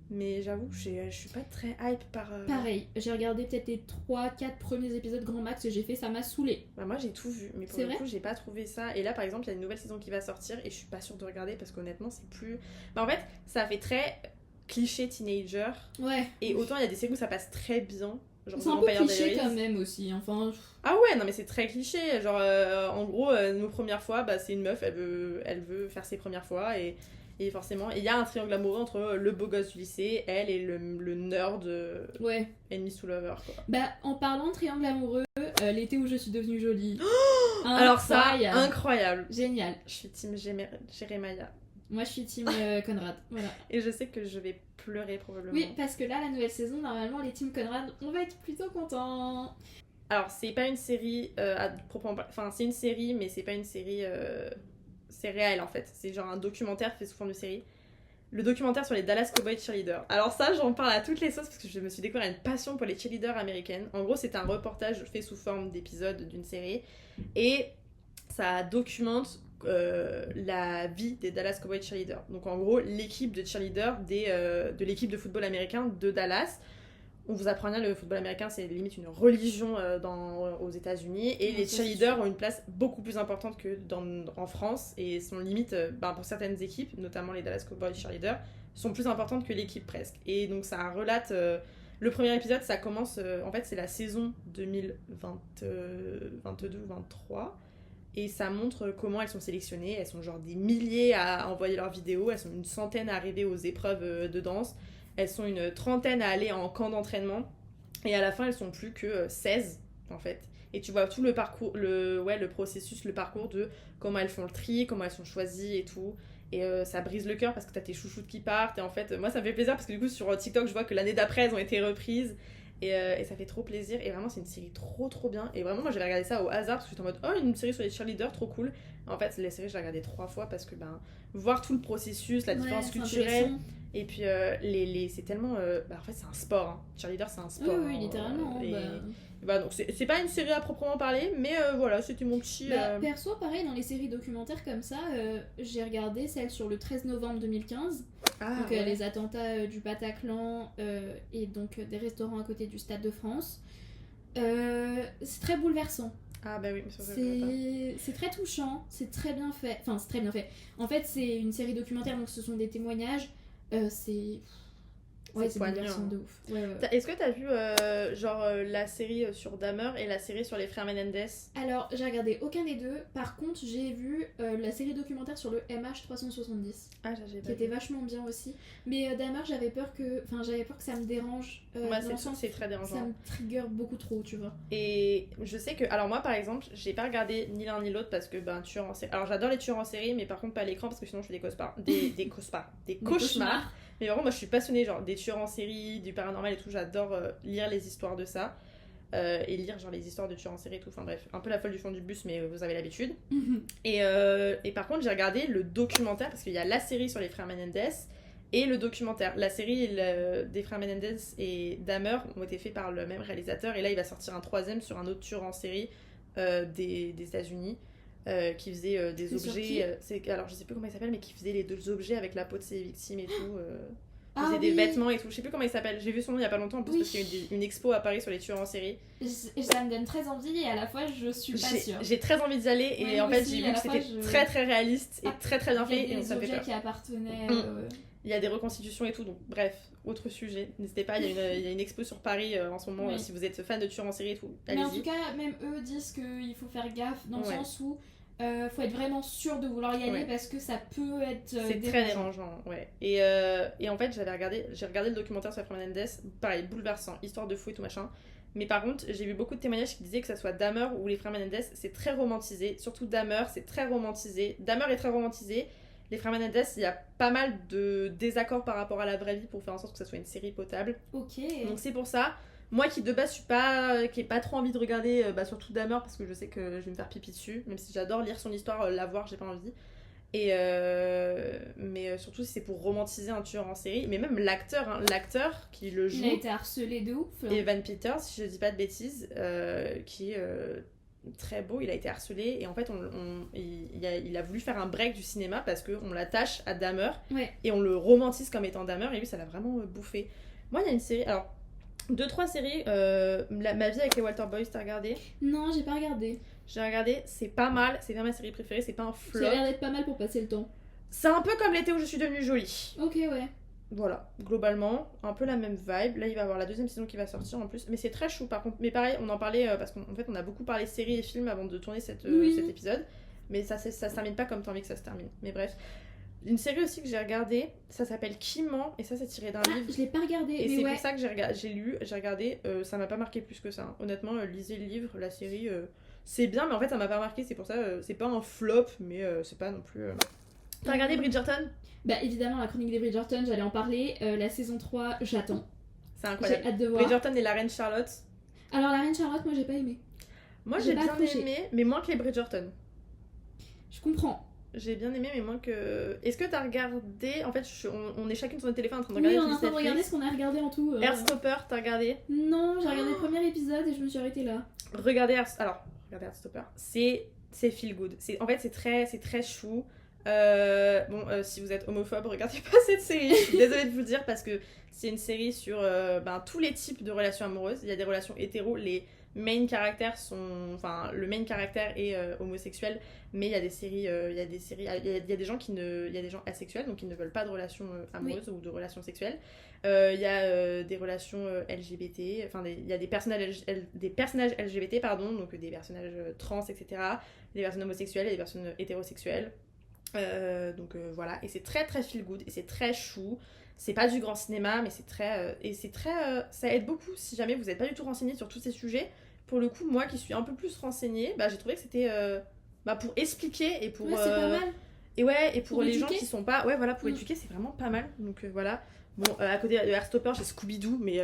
Mais j'avoue, je suis pas très hype par... Pareil, j'ai regardé peut-être les 3-4 premiers épisodes grand max et j'ai fait, ça m'a saoulé. Bah moi j'ai tout vu, mais pour le coup j'ai pas trouvé ça. Et là par exemple il y a une nouvelle saison qui va sortir et je suis pas sûre de regarder parce qu'honnêtement c'est plus... Bah en fait ça fait très cliché teenager. Ouais. Et autant il y a des séries où ça passe très bien. Genre c'est un peu cliché quand même aussi, enfin... Ah ouais, non mais c'est très cliché. Genre en gros, Nos Premières Fois, bah c'est une meuf, elle veut faire ses premières fois et forcément, il y a un triangle amoureux entre le beau gosse du lycée, elle et le nerd ennemi sous lover quoi. Bah en parlant de triangle amoureux, l'été où je suis devenue jolie. Alors ça, incroyable. Génial. Je suis team Jeremiah. Moi je suis team Conrad, voilà. Et je sais que je vais pleurer probablement. Oui, parce que là, la nouvelle saison, normalement, les teams Conrad, on va être plutôt contents. Alors, c'est pas une série à proprement parler. Enfin, c'est une série, mais c'est pas une série... C'est réel, en fait. C'est genre un documentaire fait sous forme de série. Le documentaire sur les Dallas Cowboys cheerleaders. Alors ça, j'en parle à toutes les sauces parce que je me suis découvert une passion pour les cheerleaders américaines. En gros, c'est un reportage fait sous forme d'épisode d'une série. Et ça documente... la vie des Dallas Cowboys cheerleaders. Donc en gros, l'équipe de cheerleaders de l'équipe de football américain de Dallas. On vous apprend bien, le football américain, c'est limite une religion aux États-Unis et les cheerleaders ont une place beaucoup plus importante que en France et sont limite, pour certaines équipes, notamment les Dallas Cowboys cheerleaders, sont plus importantes que l'équipe presque. Et donc ça relate... le premier épisode, ça commence... en fait, c'est la saison 2022-23. Et ça montre comment elles sont sélectionnées. Elles sont genre des milliers à envoyer leurs vidéos. Elles sont une centaine à arriver aux épreuves de danse. Elles sont une trentaine à aller en camp d'entraînement. Et à la fin, elles sont plus que 16, en fait. Et tu vois tout le parcours, le processus, le parcours de comment elles font le tri, comment elles sont choisies et tout. Et ça brise le cœur parce que t'as tes chouchoutes qui partent. Et en fait, moi, ça me fait plaisir parce que du coup, sur TikTok, je vois que l'année d'après, elles ont été reprises. Et ça fait trop plaisir. Et vraiment, c'est une série trop bien. Et vraiment, moi, j'avais regardé ça au hasard parce que j'étais en mode oh, une série sur les cheerleaders, trop cool. En fait, la série, je l'ai regardée 3 fois parce que voir tout le processus, la différence culturelle. Et puis, c'est tellement... en fait, c'est un sport. Hein. Cheerleader, c'est un sport. Oui, littéralement. Donc, c'est pas une série à proprement parler, mais voilà, c'était mon petit... Perso, pareil, dans les séries documentaires comme ça, j'ai regardé celle sur le 13 novembre 2015. Donc, les attentats du Bataclan et donc des restaurants à côté du Stade de France. C'est très bouleversant. Ah bah oui, mais ça c'est très touchant, c'est très bien fait. Enfin, c'est très bien fait. En fait, c'est une série documentaire, donc ce sont des témoignages. C'est bouleversant de ouf. Ouais. Est-ce que t'as vu la série sur Dahmer et la série sur les frères Menendez? Alors, j'ai regardé aucun des deux. Par contre, j'ai vu la série documentaire sur le MH370. Ah, j'ai pas qui était vachement bien aussi. Mais Dahmer, j'avais peur que ça me dérange. C'est très dérangeant. Ça me trigger beaucoup trop, tu vois. Et je sais que... Alors moi, par exemple, j'ai pas regardé ni l'un ni l'autre parce que, tueur en série... Alors j'adore les tueurs en série, mais par contre pas à l'écran parce que sinon je fais des cauchemars. Des cauchemars. Mais vraiment, moi je suis passionnée, genre des tueurs en série, du paranormal et tout. J'adore lire les histoires de ça. Et lire genre les histoires de tueurs en série et tout. Enfin bref, un peu la folle du fond du bus, mais vous avez l'habitude. Et par contre, j'ai regardé le documentaire parce qu'il y a la série sur les frères Menendez et le documentaire. La série des frères Menendez et Dahmer ont été faits par le même réalisateur. Et là, il va sortir un troisième sur un autre tueur en série des États-Unis. Qui faisait des objets. Alors je sais plus comment il s'appelle, mais qui faisait les deux objets avec la peau de ses victimes et tout. Faisait des vêtements et tout. Je sais plus comment il s'appelle. J'ai vu son nom il y a pas longtemps en plus parce qu'il y a eu une expo à Paris sur les tueurs en série. Ça me donne très envie et à la fois je suis pas sûre. J'ai très envie d'y aller et en fait j'ai vu que c'était très très réaliste et très très bien fait. Il y a des objets qui appartenaient. Il y a des reconstitutions et tout, donc bref, autre sujet. N'hésitez pas, il y a une expo sur Paris en ce moment si vous êtes fan de tueurs en série et tout. Mais en tout cas, même eux disent qu'il faut faire gaffe dans le sens où faut être vraiment sûr de vouloir y aller parce que ça peut être c'est très dérangeant, ouais. Et en fait, j'ai regardé le documentaire sur Fred Menendez, pareil, bouleversant, histoire de fou et tout machin. Mais par contre, j'ai vu beaucoup de témoignages qui disaient que ça soit Dahmer ou les frères Menendez, c'est très romantisé. Surtout Dahmer, c'est très romantisé. Dahmer est très romantisé. Les frères Menendez, il y a pas mal de désaccords par rapport à la vraie vie pour faire en sorte que ça soit une série potable. Ok. Donc c'est pour ça. Moi qui de base qui ai pas trop envie de regarder surtout Dahmer parce que je sais que je vais me faire pipi dessus, même si j'adore lire son histoire, la voir j'ai pas envie. Mais surtout si c'est pour romantiser un tueur en série, mais même l'acteur qui le joue, il a été harcelé de ouf. Evan Peters, si je dis pas de bêtises, qui est très beau, il a été harcelé et en fait il a voulu faire un break du cinéma parce qu'on l'attache à Dahmer et on le romantise comme étant Dahmer et lui ça l'a vraiment bouffé. Moi il y a une série, alors 2-3 séries, Ma vie avec les Walter Boys, t'as regardé? Non, j'ai pas regardé. J'ai regardé, c'est pas mal, c'est pas ma série préférée, c'est pas un flop. Ça a l'air d'être pas mal pour passer le temps. C'est un peu comme l'été où je suis devenue jolie. Ok, ouais. Voilà, globalement, un peu la même vibe. Là, il va y avoir la deuxième saison qui va sortir en plus. Mais c'est très chou par contre. Mais pareil, on en parlait parce qu'en fait, on a beaucoup parlé séries et films avant de tourner cet épisode. Mais ça se termine pas comme t'as envie que ça se termine. Mais bref. Une série aussi que j'ai regardée, ça s'appelle Qui ment, et ça c'est tiré d'un livre. Je l'ai pas regardé. Et c'est pour ça que j'ai regardé, ça m'a pas marqué plus que ça. Hein. Honnêtement, lisez le livre, la série, c'est bien, mais en fait ça m'a pas marqué, c'est pour ça, c'est pas un flop, mais c'est pas non plus... T'as regardé Bridgerton? Bah évidemment, la chronique des Bridgerton, j'allais en parler. La saison 3, j'attends. C'est incroyable. J'ai hâte de voir. Bridgerton et la reine Charlotte. Alors la reine Charlotte, moi j'ai pas aimé. Moi j'ai bien aimé, mais moins que les Bridgerton. Je comprends. J'ai bien aimé, mais moins que... Est-ce que t'as regardé... En fait, on est chacune sur notre téléphone en train de regarder. Oui, on est en train de regarder ce qu'on a regardé en tout. Heartstopper, t'as regardé? Non, j'ai regardé le premier épisode et je me suis arrêtée là. Regardez Heartstopper. C'est feel good. En fait, c'est très chou. Si vous êtes homophobe, regardez pas cette série. Je suis désolée de vous le dire parce que c'est une série sur tous les types de relations amoureuses. Il y a des relations hétéro, les main caractères sont... Enfin, le main caractère est homosexuel, mais il y a des séries... Il y a des gens il y a des gens asexuels, donc qui ne veulent pas de relations amoureuses ou de relations sexuelles. Il y a des relations LGBT, enfin il y a des personnages LGBT, pardon, donc des personnages trans, etc. Des personnes homosexuelles et des personnes hétérosexuelles. Voilà, et c'est très très feel good et c'est très chou. C'est pas du grand cinéma, mais c'est très ça aide beaucoup si jamais vous n'êtes pas du tout renseigné sur tous ces sujets. Pour le coup, moi qui suis un peu plus renseignée, j'ai trouvé que c'était pour expliquer et pour c'est pas mal. Et pour les éduquer. gens qui sont pas pour éduquer, c'est vraiment pas mal. Donc voilà. Bon, à côté de Heartstopper, j'ai Scooby-Doo, mais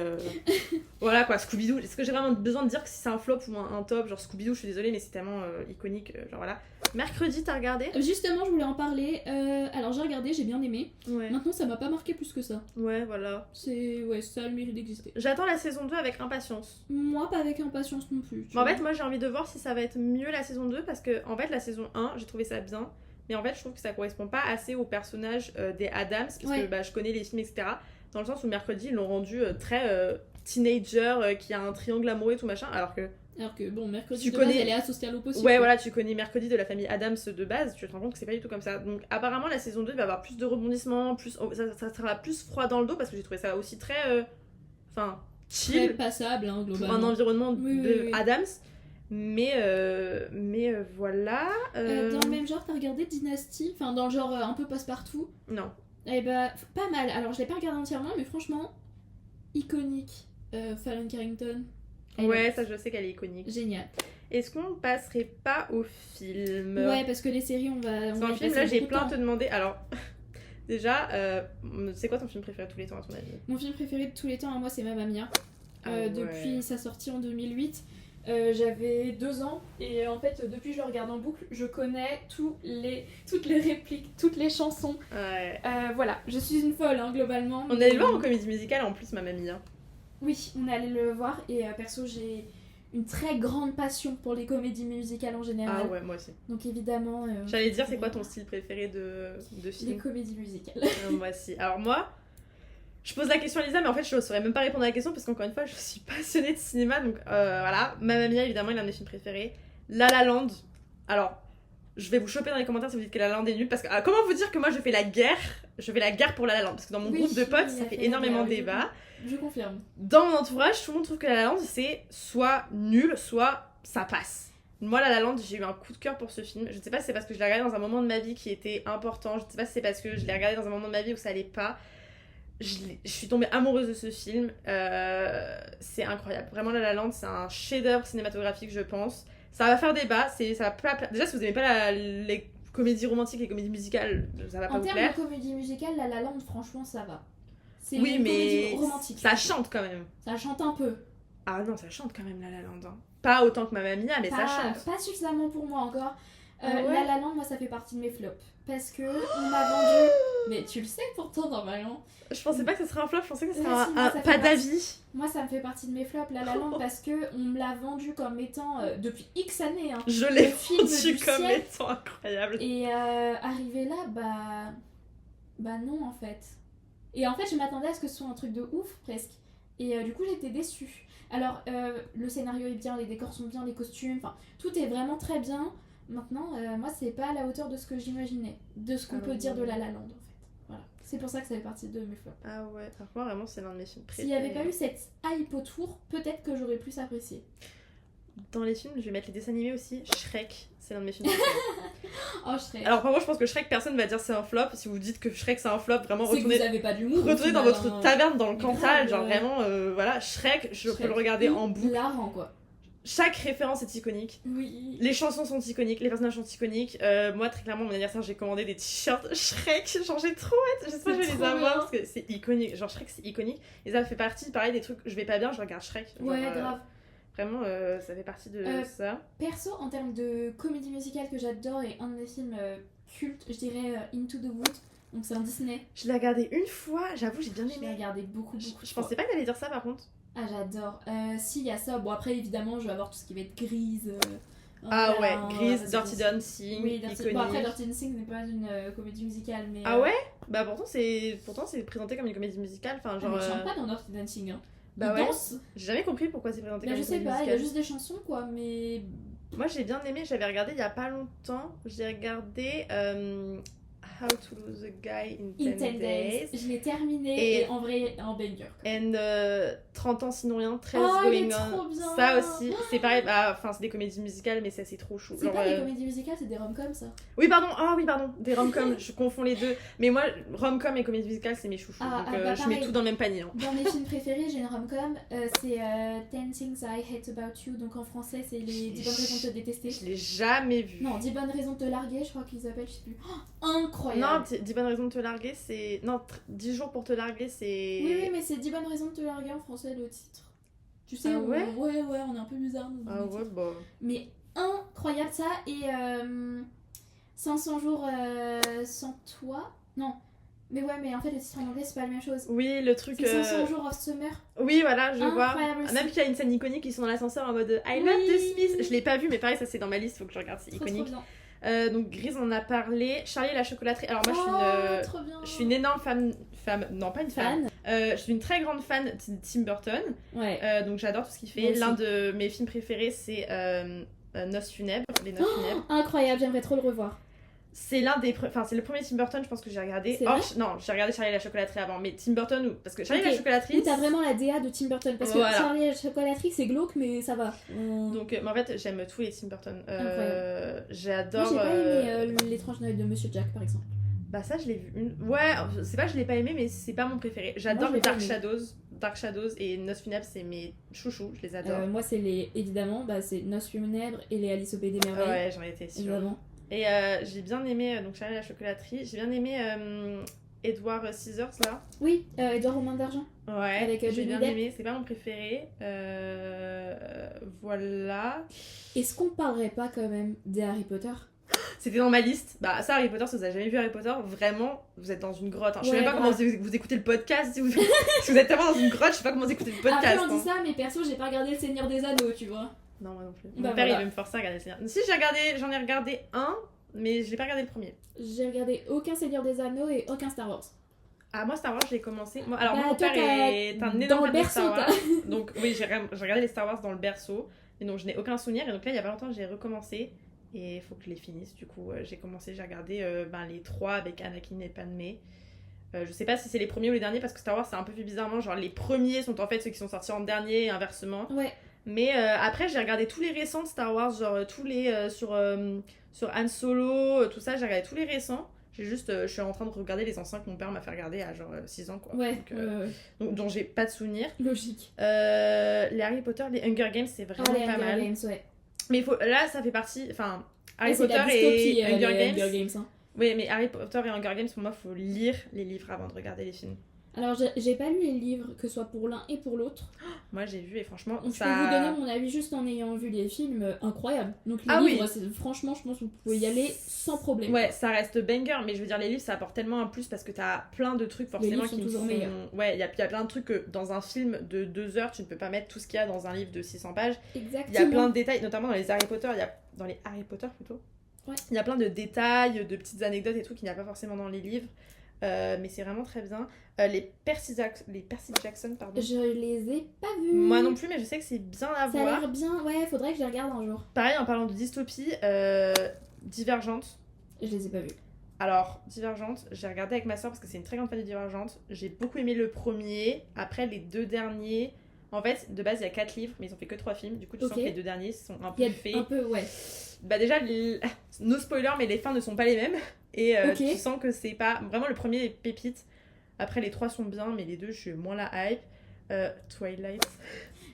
voilà quoi, Scooby-Doo. Est-ce que j'ai vraiment besoin de dire que si c'est un flop ou un top? Genre Scooby-Doo, je suis désolée, mais c'est tellement iconique, genre voilà. Mercredi, t'as regardé? Justement, je voulais en parler. Alors, j'ai regardé, j'ai bien aimé. Ouais. Maintenant, ça m'a pas marqué plus que ça. Ouais, voilà. Ouais, ça a le mérite d'exister. J'attends la saison 2 avec impatience. Moi, pas avec impatience non plus. En fait, moi, j'ai envie de voir si ça va être mieux la saison 2 parce que, en fait, la saison 1, j'ai trouvé ça bien. Mais en fait, je trouve que ça correspond pas assez au personnage des Addams parce que je connais les films, etc. Dans le sens où mercredi, ils l'ont rendu très teenager qui a un triangle amoureux et tout machin. Alors que bon, mercredi, tu de connais... base, elle est asociale au possible. Ouais, voilà, tu connais mercredi de la famille Addams de base, tu te rends compte que c'est pas du tout comme ça. Donc, apparemment, la saison 2 va avoir plus de rebondissements, ça sera plus froid dans le dos parce que j'ai trouvé ça aussi très. Chill. Très passable, hein, globalement. Pour un environnement oui. Addams. Mais voilà. Dans le même genre, t'as regardé Dynasty? Enfin, dans le genre un peu passe-partout? Non. Eh bah, pas mal. Alors, je l'ai pas regardé entièrement, mais franchement, iconique. Fallon Carrington. Ouais, ça, je sais qu'elle est iconique. Génial. Est-ce qu'on passerait pas au film? Ouais, parce que les séries, on va. Dans le film, là, j'ai plein à te demander. Alors, déjà, c'est quoi ton film préféré de tous les temps, à ton avis? Mon film préféré de tous les temps, à moi, c'est Mamma Mia. Depuis sa sortie en 2008. J'avais 2 ans et en fait depuis je le regarde en boucle, je connais toutes les répliques, toutes les chansons. Ouais. Voilà, je suis une folle hein, globalement. On allait le voir en comédie musicale en plus, Mamma Mia. Oui, on allait le voir et perso j'ai une très grande passion pour les comédies musicales en général. Ah ouais, moi aussi. Donc évidemment... J'allais dire, c'est quoi ton style préféré de film? Les comédies musicales. Moi aussi. Alors moi... Je pose la question à Lisa, mais en fait, je ne saurais même pas répondre à la question parce qu'encore une fois, je suis passionnée de cinéma. Donc voilà, Mamma Mia, évidemment, il est un de mes films préférés. La La Land. Alors, je vais vous choper dans les commentaires si vous dites que La La Land est nul. Parce que comment vous dire que moi, je fais la guerre pour La La Land? Parce que dans mon groupe de potes, ça fait énormément de débats. Je confirme. Dans mon entourage, tout le monde trouve que La La Land, c'est soit nul, soit ça passe. Moi, La La Land, j'ai eu un coup de cœur pour ce film. Je ne sais pas si c'est parce que je l'ai regardé dans un moment de ma vie qui était important. Je ne sais pas si c'est parce que je l'ai regardé dans un moment de ma vie où ça allait pas. Je suis tombée amoureuse de ce film, c'est incroyable. Vraiment, La La Land, c'est un chef-d'œuvre cinématographique, je pense. Ça va faire débat. Déjà, si vous n'aimez pas les comédies romantiques, les comédies musicales, ça va pas vous plaire. En termes de comédie musicale, La La Land, franchement, ça va. C'est oui, une mais comédie romantique. Ça chante quand même. Ça chante un peu. Ah non, ça chante quand même, La La Land. Hein. Pas autant que Mamma Mia, mais ça chante. Pas suffisamment pour moi encore. Ouais. La La Land, moi, ça fait partie de mes flops. Parce que on m'a vendu... Mais tu le sais pourtant, normalement. Je pensais pas que ce serait un flop, je pensais que ce serait un pas d'avis. Moi, ça me fait partie de mes flops, La La Land, parce que on me l'a vendu comme étant, depuis X années, hein, je l'ai vendu comme étant incroyable. Et arrivé là, bah non, en fait. Et en fait, je m'attendais à ce que ce soit un truc de ouf, presque. Et du coup, j'étais déçue. Alors, le scénario est bien, les décors sont bien, les costumes, enfin, tout est vraiment très bien. Maintenant, moi, c'est pas à la hauteur de ce que j'imaginais, de ce qu'on peut dire de La La Land, en fait. Voilà. C'est pour ça que ça fait partie de mes flops. Ah ouais, par contre, vraiment, c'est l'un de mes films préférés. S'il n'y avait pas eu cette hype autour, peut-être que j'aurais plus apprécié. Dans les films, je vais mettre les dessins animés aussi. Shrek, c'est l'un de mes films préférés. Oh, Shrek. Alors, vraiment, je pense que Shrek, personne va dire c'est un flop. Si vous dites que Shrek c'est un flop, vraiment, retournez, que vous avez pas d'humour, retournez dans votre taverne dans le Cantal. Genre, vraiment, voilà, Shrek, je peux le regarder en boucle. Hilarant, quoi. Chaque référence est iconique. Oui. Les chansons sont iconiques, les personnages sont iconiques. Moi, très clairement, mon anniversaire, j'ai commandé des t-shirts Shrek. Genre, j'ai trop hâte. J'espère que je vais les avoir parce que c'est iconique. Genre, Shrek, c'est iconique. Et ça fait partie, pareil, des trucs. Je vais pas bien, je regarde Shrek. Genre, ouais, grave. Vraiment, ça fait partie de ça. Perso, en termes de comédie musicale que j'adore et un de mes films cultes, je dirais Into the Woods. Donc, c'est un Disney. Je l'ai regardé une fois, j'avoue, j'ai bien aimé. Je l'ai regardé beaucoup. Je pensais pas que t'allais dire ça par contre. Ah, j'adore. Si, il y a ça. Bon, après, évidemment, je vais avoir tout ce qui va être Grise. Grise, Dirty Dancing. Oui, bon, après, Dirty Dancing n'est pas une comédie musicale. Mais, ah ouais? Bah, pourtant, c'est présenté comme une comédie musicale. Enfin, genre. Mais je chante pas dans Dirty Dancing. Hein. Bah, il danse. J'ai jamais compris pourquoi c'est présenté comme une comédie musicale. Je sais pas, il y a juste des chansons, quoi. Mais. Moi, j'ai bien aimé. J'avais regardé il y a pas longtemps. J'ai regardé. How to Lose a Guy in 10 Days. Je l'ai terminé et en vrai, en banger. And 30 ans sinon rien, 13 going on. Trop bien. Ça aussi, c'est pareil. Enfin, c'est des comédies musicales, mais ça c'est trop chou. C'est pas des comédies musicales, c'est des rom-coms ça. Oui, pardon. Des rom-coms. Je confonds les deux. Mais moi, rom-com et comédie musicale, c'est mes chouchous. Donc je mets tout dans le même panier. Hein. Dans mes films préférés, j'ai une rom-com. C'est 10 Things I Hate About You. Donc en français, c'est les 10 bonnes raisons de te détester. Je l'ai jamais vu. Non, 10 bonnes raisons de te larguer, je crois qu'ils appellent, je sais plus. Oh, incroyable. Non, 10 bonnes raisons de te larguer, c'est. Non, 10 jours pour te larguer, c'est. Oui, mais c'est 10 bonnes raisons de te larguer en français, le titre. Tu sais, ouais, on est un peu bizarre. Ah ouais, bah. Mais incroyable. incroyable ça. Et 500 jours sans toi. Non. Mais ouais, mais en fait, le titre en anglais, c'est pas la même chose. Oui, le truc. C'est 500 jours of summer. Oui, voilà, je vois. Incroyable aussi. Même qu'il y a une scène iconique, ils sont dans l'ascenseur en mode I love the Smiths. Je l'ai pas vu, mais pareil, ça c'est dans ma liste, faut que je regarde, c'est iconique. Trop bien. Donc Grise on en a parlé. Charlie et la chocolaterie. Alors moi trop bien. je suis une énorme fan. Non, pas une fan. Je suis une très grande fan de Tim Burton. Ouais. Donc j'adore tout ce qu'il fait. L'un de mes films préférés, c'est Noces funèbres. Les Noces funèbres. Incroyable, j'aimerais trop le revoir. C'est l'un des c'est le premier Tim Burton je pense que j'ai regardé. Non, j'ai regardé Charlie et la chocolaterie avant, mais Tim Burton parce que Charlie et la chocolaterie. T'as vraiment la DA de Tim Burton parce que Charlie et la chocolaterie c'est glauque mais ça va. Donc mais en fait j'aime tous les Tim Burton. Moi J'adore. j'ai pas aimé l'étrange Noël de Monsieur Jack par exemple. Bah ça je l'ai vu ouais, c'est pas que je l'ai pas aimé mais c'est pas mon préféré. J'adore Dark Shadows et Noces funèbres, c'est mes chouchous, je les adore. Moi c'est évidemment c'est Noces funèbres et les Alice au Pays des Merveilles. Ouais, j'en étais sûre. Évidemment. Et j'ai bien aimé donc Charlie et la chocolaterie, j'ai bien aimé Edward Scissors là. Oui, Edward aux mains d'argent. Ouais, avec j'ai bien aimé, c'est pas mon préféré. Voilà. Est-ce qu'on parlerait pas quand même des Harry Potter? C'était dans ma liste. Bah ça Harry Potter, si vous avez jamais vu Harry Potter, vraiment vous êtes dans une grotte. Je sais même pas comment vous écoutez le podcast. Si vous êtes tellement dans une grotte, je sais pas comment vous écoutez le podcast. Après on dit ça, mais perso j'ai pas regardé le Seigneur des Anneaux, tu vois. Non, moi non plus. Mon père il veut me forcer à regarder le Seigneur. Si j'en ai regardé un, mais je l'ai pas regardé le premier. J'ai regardé aucun Seigneur des Anneaux et aucun Star Wars. Ah moi Star Wars j'ai commencé. Alors mon père est un énorme fan de Star Wars. Donc oui j'ai regardé les Star Wars dans le berceau. Et donc je n'ai aucun souvenir. Et donc là il y a pas longtemps j'ai recommencé. Et il faut que je les finisse. Du coup j'ai regardé les 3 avec Anakin et Padmé. Je sais pas si c'est les premiers ou les derniers parce que Star Wars c'est un peu fait bizarrement. Genre les premiers sont en fait ceux qui sont sortis en dernier et inversement. Ouais. Mais après j'ai regardé tous les récents de Star Wars. Genre tous les sur Han Solo, tout ça. J'ai regardé tous les récents. Je suis en train de regarder les anciens que mon père m'a fait regarder à genre 6 ans quoi. Ouais. Donc, dont j'ai pas de souvenir. Logique. Les Harry Potter, les Hunger Games c'est vraiment pas mal. Games, ouais. Mais là ça fait partie, enfin Harry Potter et Hunger Games. Hein. Oui mais Harry Potter et Hunger Games pour moi faut lire les livres avant de regarder les films. Alors j'ai pas lu les livres, que ce soit pour l'un et pour l'autre. Moi j'ai vu et franchement donc, je peux vous donner mon avis juste en ayant vu les films, incroyable. Donc les livres, franchement je pense que vous pouvez y aller sans problème. Ouais, ça reste banger, mais je veux dire les livres ça apporte tellement un plus parce que t'as plein de trucs forcément qui sont toujours meilleurs. Ouais, il y a plein de trucs que dans un film de 2 heures tu ne peux pas mettre tout ce qu'il y a dans un livre de 600 pages. Exactement. Il y a plein de détails, notamment dans les Harry Potter, il y a plein de détails, de petites anecdotes et tout qu'il n'y a pas forcément dans les livres. Mais c'est vraiment très bien. Les Percy Jackson, pardon. Je les ai pas vus. Moi non plus, mais je sais que c'est bien à voir. Ça a l'air bien, ouais, faudrait que je les regarde un jour. Pareil, en parlant de dystopie, Divergente. Je les ai pas vus. Alors, Divergente, j'ai regardé avec ma soeur parce que c'est une très grande fan de Divergente. J'ai beaucoup aimé le premier. Après, les 2 derniers. En fait, de base, il y a 4 livres, mais ils ont fait que 3 films. Du coup, tu sens que les 2 derniers sont un peu faits. Un peu, ouais. Bah, déjà, no spoiler, mais les fins ne sont pas les mêmes. Et tu sens que c'est pas. Vraiment, le premier est pépite. Après, les 3 sont bien, mais les 2, je suis moins la hype. Twilight.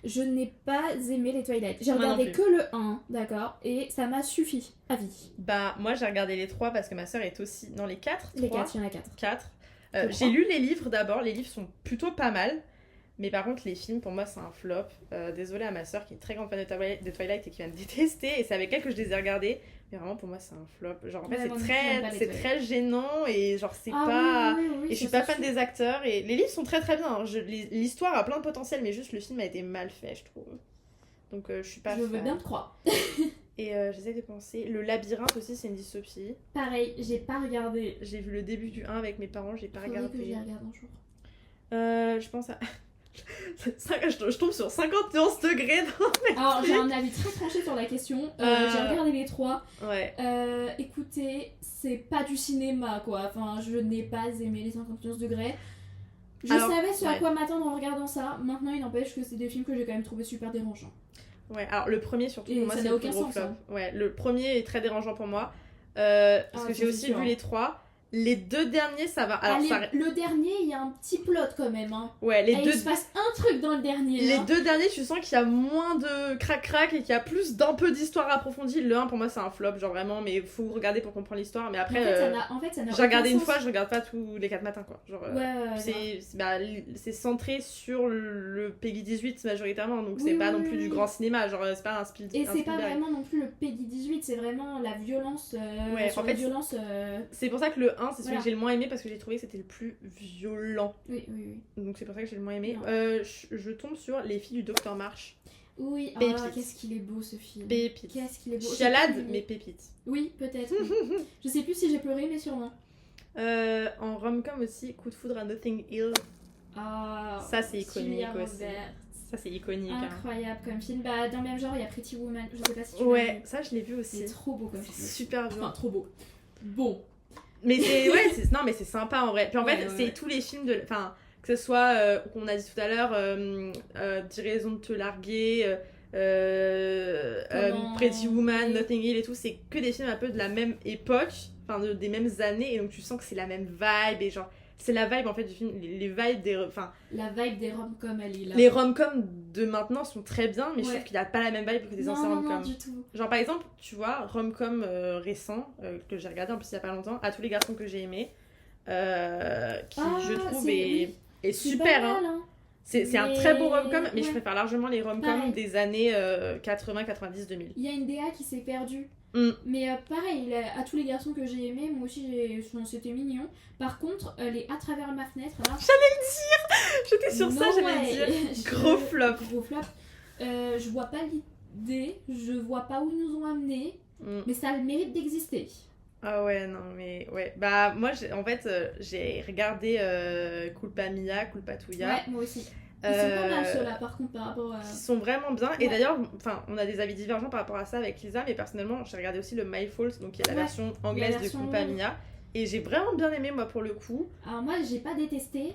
Je n'ai pas aimé les Twilight. J'ai regardé que le 1, d'accord, et ça m'a suffi à vie. Bah, moi, j'ai regardé les 3 parce que ma soeur est aussi. Non, les 4 Les 4, il y en a 4. 4. J'ai lu les livres d'abord. Les livres sont plutôt pas mal. Mais par contre, les films, pour moi, c'est un flop. Désolée à ma soeur qui est très grande fan de Twilight et qui vient de détester. Et c'est avec elle que je les ai regardés. Mais vraiment, pour moi, c'est un flop. Genre, en fait, c'est très gênant. Et genre, c'est pas... Oui, et je suis pas fan des acteurs. Et les livres sont très très bien. Hein. L'histoire a plein de potentiel. Mais juste, le film a été mal fait, je trouve. Donc, je suis pas fan. Je veux bien te croire. Et j'essaie de penser. Le Labyrinthe aussi, c'est une dystopie. Pareil, j'ai pas regardé. J'ai vu le début du 1 avec mes parents. J'ai pas regardé. Que j'y regarde un jour. Je pense à... je tombe sur 51 degrés dans mes Alors j'ai un avis très tranché sur la question. J'ai regardé les 3. Ouais. Écoutez, c'est pas du cinéma quoi. Enfin, je n'ai pas aimé les 51 degrés. Je savais ce à quoi m'attendre en regardant ça. Maintenant, il n'empêche que c'est des films que j'ai quand même trouvé super dérangeants. Ouais, alors le premier surtout, pour moi, c'est le plus gros flop. Hein. Ouais, le premier est très dérangeant pour moi. Parce que j'ai aussi vu les 3. Les 2 derniers, ça va. Alors, Allez, ça... le dernier, il y a un petit plot quand même. Hein. Ouais, les Et 2... il se passe un truc dans le dernier. Les hein. 2 derniers, tu sens qu'il y a moins de crac-crac et qu'il y a plus d'un peu d'histoire approfondie. Le 1, pour moi, c'est un flop, genre vraiment, mais faut regarder pour comprendre l'histoire. Mais après, En fait, ça n'a j'ai regardé aucun une sens. fois, je regarde pas tous les 4 matins, quoi. Genre, c'est centré sur le Peggy 18 majoritairement, donc c'est pas non plus du grand cinéma, genre c'est pas un Spielberg. Et c'est pas vraiment non plus le Peggy 18, c'est vraiment la violence. En fait, violence. C'est pour ça que le 1, c'est celui que j'ai le moins aimé parce que j'ai trouvé que c'était le plus violent. Oui. Donc c'est pour ça que j'ai le moins aimé. Non. Je tombe sur Les filles du Docteur March. Oui, Pépite. qu'est-ce qu'il est beau ce film. Pépite. Qu'est-ce qu'il est beau. Chialade, mais pépite. Oui, peut-être. Oui. Je sais plus si j'ai pleuré, mais sûrement. En rom-com aussi, Coup de foudre à Notting Hill. Ah, Ça, c'est iconique Julia aussi. Roberts. Ça, c'est iconique. Incroyable comme film. Bah, dans le même genre, il y a Pretty Woman. Je sais pas si tu l'as Ouais, vu. ça, je l'ai vu aussi. C'est trop beau comme film. Super bien. Enfin, trop beau. Bon. Mais c'est non mais c'est sympa en vrai. Puis en fait, c'est tous les films de enfin que ce soit qu'on a dit tout à l'heure 10 raisons de te larguer Pretty Woman, Notting Hill et tout, c'est que des films un peu de la même époque, enfin des mêmes années et donc tu sens que c'est la même vibe et genre c'est la vibe en fait du film, les vibes des la vibe des rom-com elle est là. Les rom-com de maintenant sont très bien mais je trouve qu'il a pas la même vibe que des anciens rom-com. Non, du tout. Genre par exemple, tu vois, rom-com récent que j'ai regardé en plus il y a pas longtemps, À tous les garçons que j'ai aimés qui je trouve est super mal, hein. C'est un très beau rom-com mais je préfère largement les rom-com Pareil. des années 80, 90, 2000. Il y a une DA qui s'est perdue. Mm. Mais pareil, À tous les garçons que j'ai aimés, moi aussi c'était mignon. Par contre, les À travers ma fenêtre, là. J'allais le dire. J'étais sur ça, j'allais le dire. Gros flop. Gros flop. Je vois pas l'idée, je vois pas où ils nous ont amenés, mais ça a le mérite d'exister. Ah ouais, non mais ouais. Bah moi en fait j'ai regardé Culpa Mia, Culpa Tuya. Ouais, moi aussi. Ils sont pas mal ceux-là par contre par rapport à... Ils sont vraiment bien et d'ailleurs on a des avis divergents par rapport à ça avec Lisa mais personnellement j'ai regardé aussi le My Fault donc qui est la version anglaise de Culpa Mia et j'ai vraiment bien aimé moi pour le coup. Alors moi j'ai pas détesté.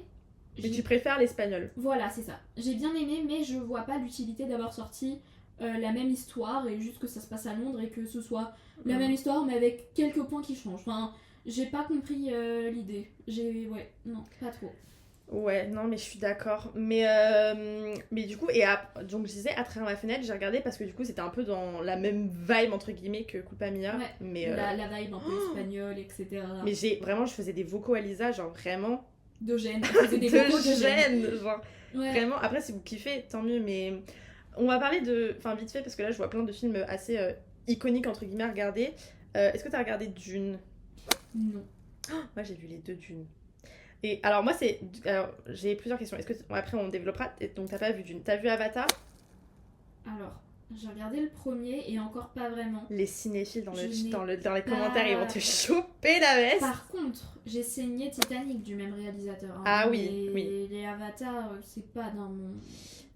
Mais tu préfères l'espagnol. Voilà c'est ça. J'ai bien aimé mais je vois pas l'utilité d'avoir sorti la même histoire et juste que ça se passe à Londres et que ce soit la même histoire mais avec quelques points qui changent. Enfin j'ai pas compris l'idée. Non pas trop. Ouais, non, mais je suis d'accord. Mais du coup, donc je disais, à travers ma fenêtre, j'ai regardé parce que du coup, c'était un peu dans la même vibe, entre guillemets, que Culpa Mia. Ouais, mais, la vibe un peu espagnole, etc. Mais je faisais des vocaux à Lisa, genre vraiment. De gêne. Je faisais des vocaux de gêne. Genre, vraiment. Après, si vous kiffez, tant mieux, mais on va parler enfin, vite fait, parce que là, je vois plein de films assez iconiques, entre guillemets, à regarder. Est-ce que t'as regardé Dune? Non. Moi, j'ai vu les 2 Dune. Et alors moi j'ai plusieurs questions. Après on développera. Donc t'as pas vu Dune. T'as vu Avatar? Alors j'ai regardé le premier et encore pas vraiment. Les cinéphiles dans les commentaires ils vont te choper la veste. Par contre j'ai saigné Titanic du même réalisateur. Hein. Ah oui, Les Avatars c'est pas dans mon...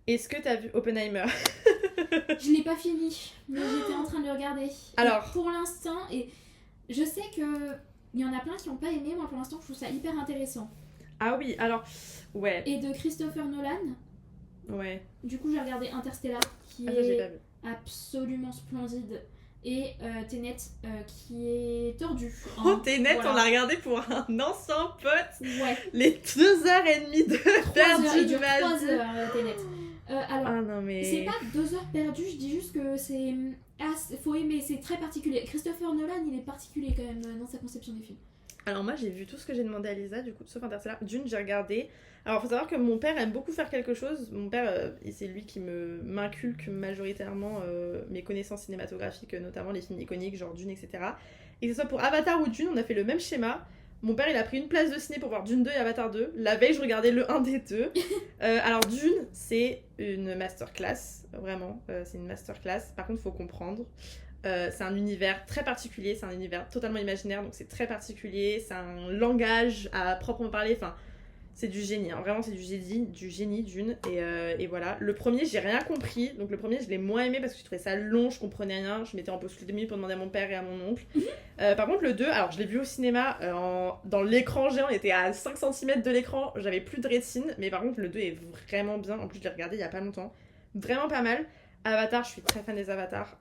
Est-ce que t'as vu Oppenheimer? Je l'ai pas fini mais j'étais en train de le regarder. Alors et pour l'instant et je sais que il y en a plein qui n'ont pas aimé, moi pour l'instant je trouve ça hyper intéressant. Ah oui, alors, ouais. Et de Christopher Nolan. Ouais. Du coup j'ai regardé Interstellar qui est absolument splendide. Et Tenet qui est tordu. Hein. Oh Tenet voilà. On l'a regardé pour un ancien pote. Ouais. Les 2h30 de perdu de ma vie. 3 heures Tenet. Alors, non, mais... c'est pas 2 heures perdues, je dis juste que c'est... faut aimer, c'est très particulier. Christopher Nolan, il est particulier quand même dans sa conception des films. Alors moi j'ai vu tout ce que j'ai demandé à Lisa, du coup, sauf Interstellar. Dune, j'ai regardé. Alors faut savoir que mon père aime beaucoup faire quelque chose. Mon père, c'est lui qui m'inculque majoritairement mes connaissances cinématographiques, notamment les films iconiques, genre Dune, etc. Et que ce soit pour Avatar ou Dune, on a fait le même schéma. Mon père il a pris une place de ciné pour voir Dune 2 et Avatar 2. La veille je regardais le 1 des 2. Alors Dune c'est une masterclass, vraiment, c'est une masterclass. Par contre il faut comprendre. C'est un univers très particulier, c'est un univers totalement imaginaire, donc c'est très particulier, c'est un langage à proprement parler, enfin c'est du génie, hein. Vraiment c'est du génie Dune, et voilà. Le premier j'ai rien compris, donc le premier je l'ai moins aimé parce que je trouvais ça long, je comprenais rien, je m'étais en pause toutes les minutes pour demander à mon père et à mon oncle. Par contre le 2, alors je l'ai vu au cinéma, dans l'écran géant, il était à 5 cm de l'écran, j'avais plus de rétine, mais par contre le 2 est vraiment bien, en plus je l'ai regardé il y a pas longtemps, vraiment pas mal. Avatar, je suis très fan des Avatars.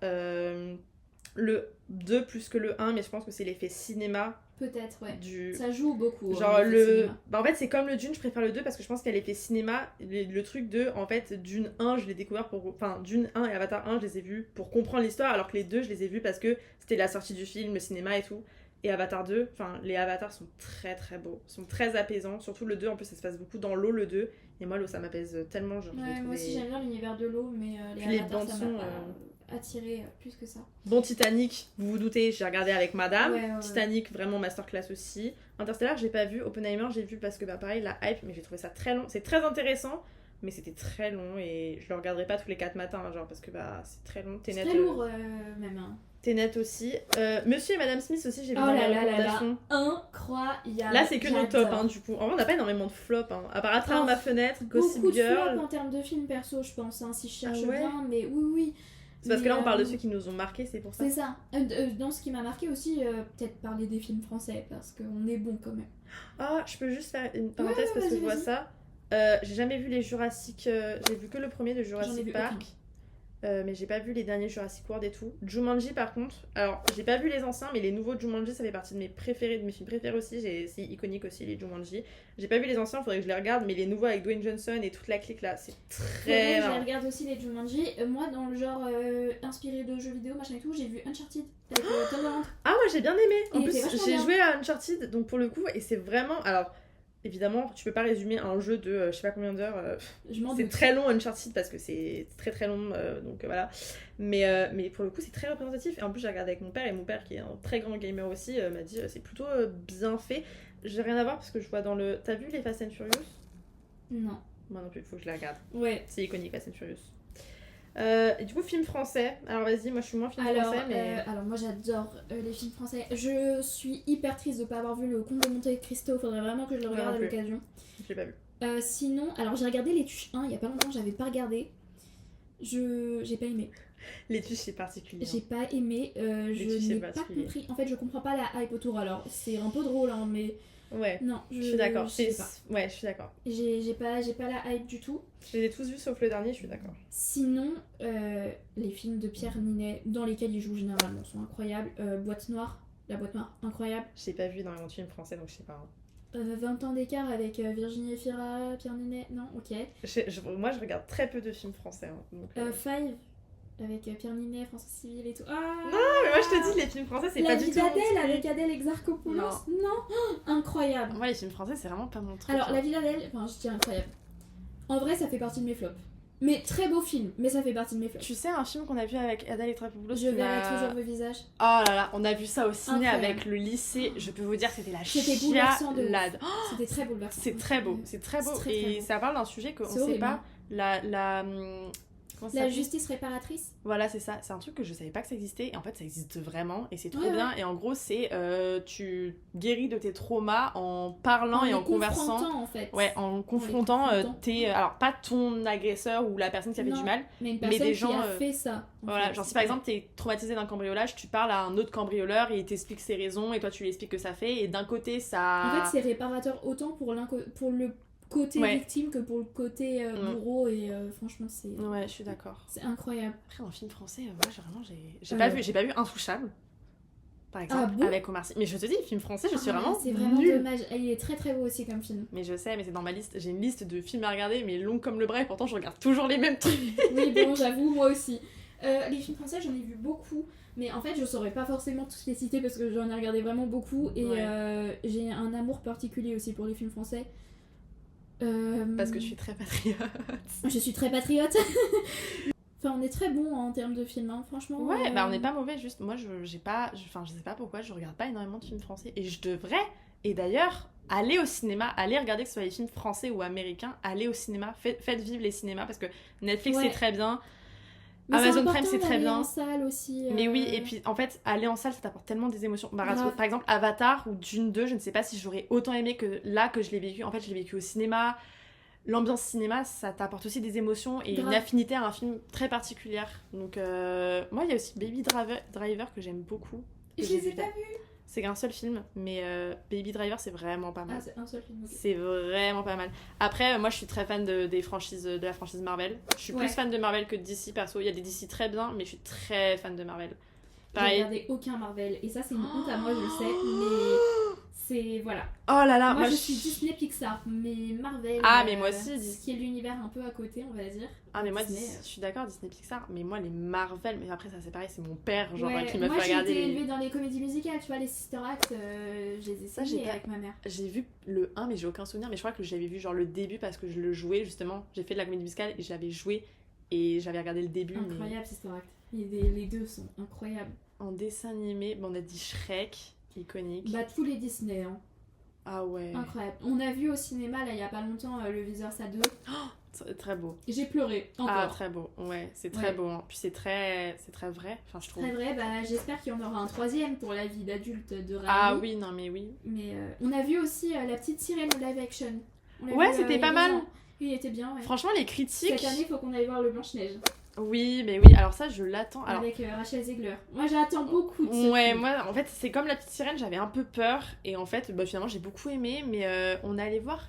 le 2 plus que le 1, mais je pense que c'est l'effet cinéma Peut-être, ouais. du... Ça joue beaucoup. Genre hein, le... Bah en fait c'est comme le Dune, je préfère le 2 parce que je pense qu'il y a l'effet cinéma, le truc de, en fait, Dune 1 je l'ai découvert pour... Enfin, Dune 1 et Avatar 1 je les ai vus pour comprendre l'histoire, alors que les deux je les ai vus parce que c'était la sortie du film, le cinéma et tout. Et Avatar 2, enfin les avatars sont très très beaux, sont très apaisants, surtout le 2, en plus ça se passe beaucoup dans l'eau le 2, et moi l'eau ça m'apaise tellement, genre, je l'ai Ouais, trouvé... moi aussi j'aime bien l'univers de l'eau, mais Puis les les avatars ça bandes m'a son, pas attiré plus que ça. Bon, Titanic, vous vous doutez, j'ai regardé avec madame. Ouais. Titanic, vraiment masterclass aussi. Interstellar, j'ai pas vu. Oppenheimer, j'ai vu parce que, bah, pareil, la hype, mais j'ai trouvé ça très long. C'est très intéressant, mais c'était très long et je le regarderai pas tous les 4 matins, genre, parce que, bah, c'est très long. C'est très lourd, même. Hein. Tenet aussi. Monsieur et Madame Smith aussi, j'ai vu Oh dans là les là là là, recommandations. incroyable. Là, c'est que nos top, J'adore. hein, du coup. En vrai, on n'a pas énormément de flops, hein. À part à travers Oh, ma fenêtre, Gossip Beaucoup de Girl. flops en termes de films perso, je pense, hein, si je cherche Ah ouais bien, mais oui. C'est parce que là, on Mais, parle de ceux qui nous ont marqué, c'est pour ça. C'est ça. Dans ce qui m'a marqué aussi, peut-être parler des films français, parce qu'on est bon quand même. Ah, je peux juste faire une parenthèse parce que vas-y, je vois vas-y. ça. J'ai jamais vu les Jurassic. J'ai vu que le premier de J'en ai Jurassic vu Park. aucun. Mais j'ai pas vu les derniers Jurassic World et tout. Jumanji par contre. Alors, j'ai pas vu les anciens, mais les nouveaux Jumanji, ça fait partie de mes préférés, de mes films préférés aussi. C'est iconique aussi, les Jumanji. J'ai pas vu les anciens, faudrait que je les regarde, mais les nouveaux avec Dwayne Johnson et toute la clique là, c'est très Je marrant. regarde aussi les Jumanji. Moi, dans le genre inspiré de jeux vidéo, machin et tout, j'ai vu Uncharted avec Tom Holland. Ah, moi j'ai bien aimé. En Il plus, était vachement j'ai bien. joué à Uncharted, donc pour le coup, et c'est vraiment. Alors, évidemment, tu peux pas résumer un jeu de je sais pas combien d'heures. Je m'en C'est doute. très long Uncharted parce que c'est très très long, donc voilà. Mais pour le coup, c'est très représentatif. Et en plus, j'ai regardé avec mon père, et mon père, qui est un très grand gamer aussi, m'a dit c'est plutôt bien fait. J'ai rien à voir parce que je vois dans le. T'as vu les Fast and Furious? Non. Moi non plus, il faut que je les regarde. Ouais. C'est iconique, Fast and Furious. Et du coup, film français. Alors vas-y, moi je suis moins film Alors, français, mais. alors moi j'adore les films français. Je suis hyper triste de pas avoir vu le Comte de Monte Cristo. Faudrait vraiment que je le Moi regarde non à plus. l'occasion. Je l'ai pas vu. Sinon, alors j'ai regardé Les Tuches 1 il y a pas longtemps, j'avais pas regardé. J'ai pas aimé. Les tuches, c'est particulier. J'ai pas aimé. Je Tuches, c'est n'ai pas particulier. compris. En fait, je comprends pas la hype autour. Alors, c'est un peu drôle, hein, mais Ouais, non, je suis d'accord. je sais pas. Ouais, je suis d'accord. J'ai pas la hype du tout. Je les ai tous vus sauf le dernier, je suis d'accord. Sinon, les films de Pierre Ninet, dans lesquels il joue généralement, sont incroyables. Boîte Noire, La Boîte Noire, incroyable. J'ai pas vu énormément de films français, donc je sais pas. Hein. 20 ans d'écart avec Virginie Efira, Pierre Ninet, non, ok. Moi, je regarde très peu de films français. Hein, donc, Five, avec Pierre Ninet, François Civil et tout. Ah Non, mais moi, je te dis, les films français, c'est La pas vie du tout mon d'Adèle truc. avec Adèle Exarchopoulos, non. Oh, incroyable. Moi, les films français, c'est vraiment pas mon truc. Alors, hein. La vie d'Adèle, enfin, je dis incroyable. En vrai, ça fait partie de mes flops. Mais très beau film, mais ça fait partie de mes flops. Tu sais, un film qu'on a vu avec Adèle Exarchopoulos, Je verrai toujours vos visages. Oh là là, on a vu ça au ciné Incroyable. avec le lycée. Je peux vous dire, c'était la C'était bouleversant de ouf. chialade. C'était très bouleversant. C'est très beau, c'est très beau. C'est très, très Et beau. ça parle d'un sujet qu'on C'est sait horrible, pas. hein. Comment ça La s'appelle justice réparatrice. Voilà, c'est ça. C'est un truc que je savais pas que ça existait. Et en fait, ça existe vraiment. Et c'est trop Ouais, bien. Et en gros, c'est tu guéris de tes traumas en parlant et en les conversant. confrontant, en fait. Ouais, en confrontant confrontant. alors pas ton agresseur ou la personne qui a fait Non, du mal. Mais une mais personne des qui gens, a fait ça. en Voilà, fait. genre si par exemple t'es traumatisé d'un cambriolage, tu parles à un autre cambrioleur et il t'explique ses raisons et toi tu lui expliques que ça fait. Et d'un côté, ça. En fait, c'est réparateur autant pour le côté Ouais. victime que pour le côté bourreau. Et franchement, c'est Ouais, je suis d'accord. incroyable. Après, un film français, moi j'ai pas vu Intouchable. Par exemple, bon avec Omar Sy. Mais je te dis, film français, je suis Ah, vraiment c'est vraiment nulle. dommage. Il est très très beau aussi comme film. Mais je sais, mais c'est dans ma liste. J'ai une liste de films à regarder, mais longue comme le bras, et pourtant je regarde toujours les mêmes trucs. Oui, bon, j'avoue, moi aussi. Les films français, j'en ai vu beaucoup, mais en fait, je saurais pas forcément tous les citer parce que j'en ai regardé vraiment beaucoup et Ouais. j'ai un amour particulier aussi pour les films français. Parce que je suis très patriote. Je suis très patriote. Enfin, on est très bon en termes de films, hein, franchement. Ouais, bah on n'est pas mauvais, juste moi je sais pas pourquoi je regarde pas énormément de films français et je devrais. Et d'ailleurs, allez au cinéma, allez regarder que ce soit les films français ou américains, allez au cinéma, faites vivre les cinémas parce que Netflix Ouais. c'est très bien, Mais Amazon important Prime c'est très d'aller bien. en salle aussi. Mais oui, et puis en fait, aller en salle ça t'apporte tellement des émotions. Grave. Par exemple, Avatar ou Dune 2, je ne sais pas si j'aurais autant aimé que là que je l'ai vécu. En fait, je l'ai vécu au cinéma. L'ambiance cinéma, ça t'apporte aussi des émotions et Grave. une affinité à un film très particulière. Donc, moi, il y a aussi Baby Driver que j'aime beaucoup. que Je j'ai les ai vu pas là. vus. C'est qu'un seul film, mais Baby Driver, c'est vraiment pas mal. Ah, c'est un seul film. Ok. C'est vraiment pas mal. Après, moi, je suis très fan de la franchise Marvel. Je suis Ouais. plus fan de Marvel que de DC, perso. Il y a des DC très bien, mais je suis très fan de Marvel. J'ai Pareil. regardé aucun Marvel. Et ça, c'est une honte à moi, je le sais. Mais c'est. Voilà. Oh là là, Moi, je suis Disney Pixar. Mais Marvel. Ah, mais moi aussi, Ce qui est l'univers un peu à côté, on va dire. Ah, mais moi, Disney, je suis d'accord, Disney Pixar, mais moi, les Marvel, mais après, ça, c'est pareil, c'est mon père, genre, Ouais, qui m'a moi, fait regarder. j'ai été élevée dans les comédies musicales, tu vois, les Sister Act, je les ai Ça, essayées j'ai pas- avec ma mère. J'ai vu le 1, mais j'ai aucun souvenir, mais je crois que j'avais vu, genre, le début parce que je le jouais, justement. J'ai fait de la comédie musicale et j'avais joué et j'avais regardé le début. Mais Incroyable, Sister Act. Les deux sont incroyables. en dessin animé, bon, on a dit Shrek, iconique. Bah, tous les Disney, hein. Ah ouais, Incroyable. On a vu au cinéma, là, il y a pas longtemps, le Viseur à 2. c'est très beau. J'ai pleuré, encore. Ah, très beau, ouais, c'est très Ouais. beau. Hein. Puis c'est très vrai, enfin, je trouve. Très vrai, bah, j'espère qu'il y en aura un troisième pour la vie d'adulte de Rami. Ah oui, non, mais oui. Mais on a vu aussi la petite sirène live action. On l'a Ouais, vu, c'était il y a pas 2 mal. ans. Il était bien, ouais. Franchement, les critiques. Cette année, il faut qu'on aille voir le Blanche-Neige. Oui, mais oui, alors ça, je l'attends. Alors, Avec Rachel Zegler. Moi, j'attends beaucoup de ce ouais, film. moi, en fait, c'est comme la petite sirène, j'avais un peu peur. Et en fait, bah, finalement, j'ai beaucoup aimé. Mais on allait voir.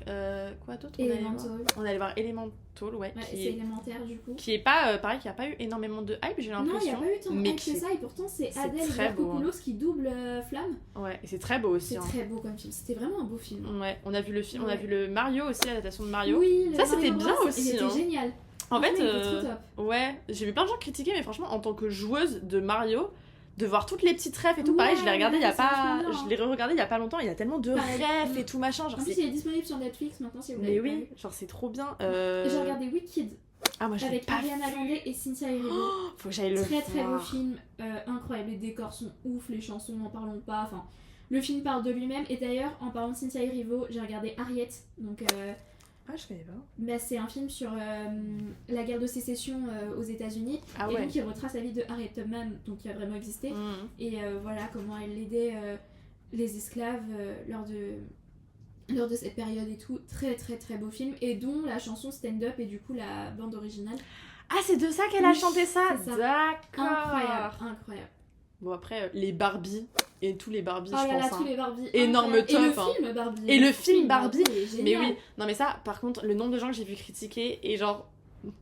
Quoi d'autre Elemental. On allait voir Elemental, ouais. Ouais, c'est qui, est, élémentaire, du coup. qui est pas. Pareil, qui a pas eu énormément de hype, j'ai Non, il n'y l'impression. a pas eu tant de mais hype que qui ça, et pourtant, c'est c'est Adèle très beau, hein. Exarchopoulos qui double Flamme. Ouais, et c'est très beau aussi. C'est Hein. très beau comme film. C'était vraiment un beau film. Ouais, on a vu le film, on a Ouais. vu le Mario aussi, l'adaptation de Mario. Oui, le Ça, c'était Mario bien Bros, aussi, Il était hein. génial. En fait, Franchement, il était trop top. ouais, j'ai vu plein de gens critiquer, mais franchement, en tant que joueuse de Mario, de voir toutes les petites refs et tout, Ouais, pareil, je l'ai regardé il y a c'est vachement pas. bien, hein. Je l'ai re-regardé il y a pas longtemps, il y a tellement de Pareil. refs et tout machin. Genre, En plus, c'est- il est disponible sur Netflix maintenant si vous Mais l'avez pas oui, vu. genre c'est trop bien. Et j'ai regardé Wicked Ah, moi je l'ai avec pas Ariana vu. Grande et Cynthia Erivo. Faut que j'aille le Très très beau voir. film, incroyable. Les décors sont ouf, les chansons n'en parlons pas. Enfin, le film parle de lui-même. Et d'ailleurs, en parlant de Cynthia Erivo, j'ai regardé Harriet. Donc, Ah, je connais pas. bah, c'est un film sur la guerre de sécession aux États-Unis. Ah Et ouais. donc, il retrace la vie de Harriet Tubman, donc qui a vraiment existé. Mhm. Et voilà comment elle aidait les esclaves lors de cette période et tout. Très très très beau film. Et dont la chanson Stand Up et du coup la bande originale. Ah, c'est de ça qu'elle a Oui, chanté ça, c'est ça. D'accord. Incroyable, incroyable. Bon, après, les Barbie, et tous les Barbie, Oh je là là, pense. tous Hein. les Barbie. Énorme incroyable. top, Et le film Barbie. Et le film Barbie. est Mais génial. oui, non mais ça, par contre, le nombre de gens que j'ai vu critiquer, et genre,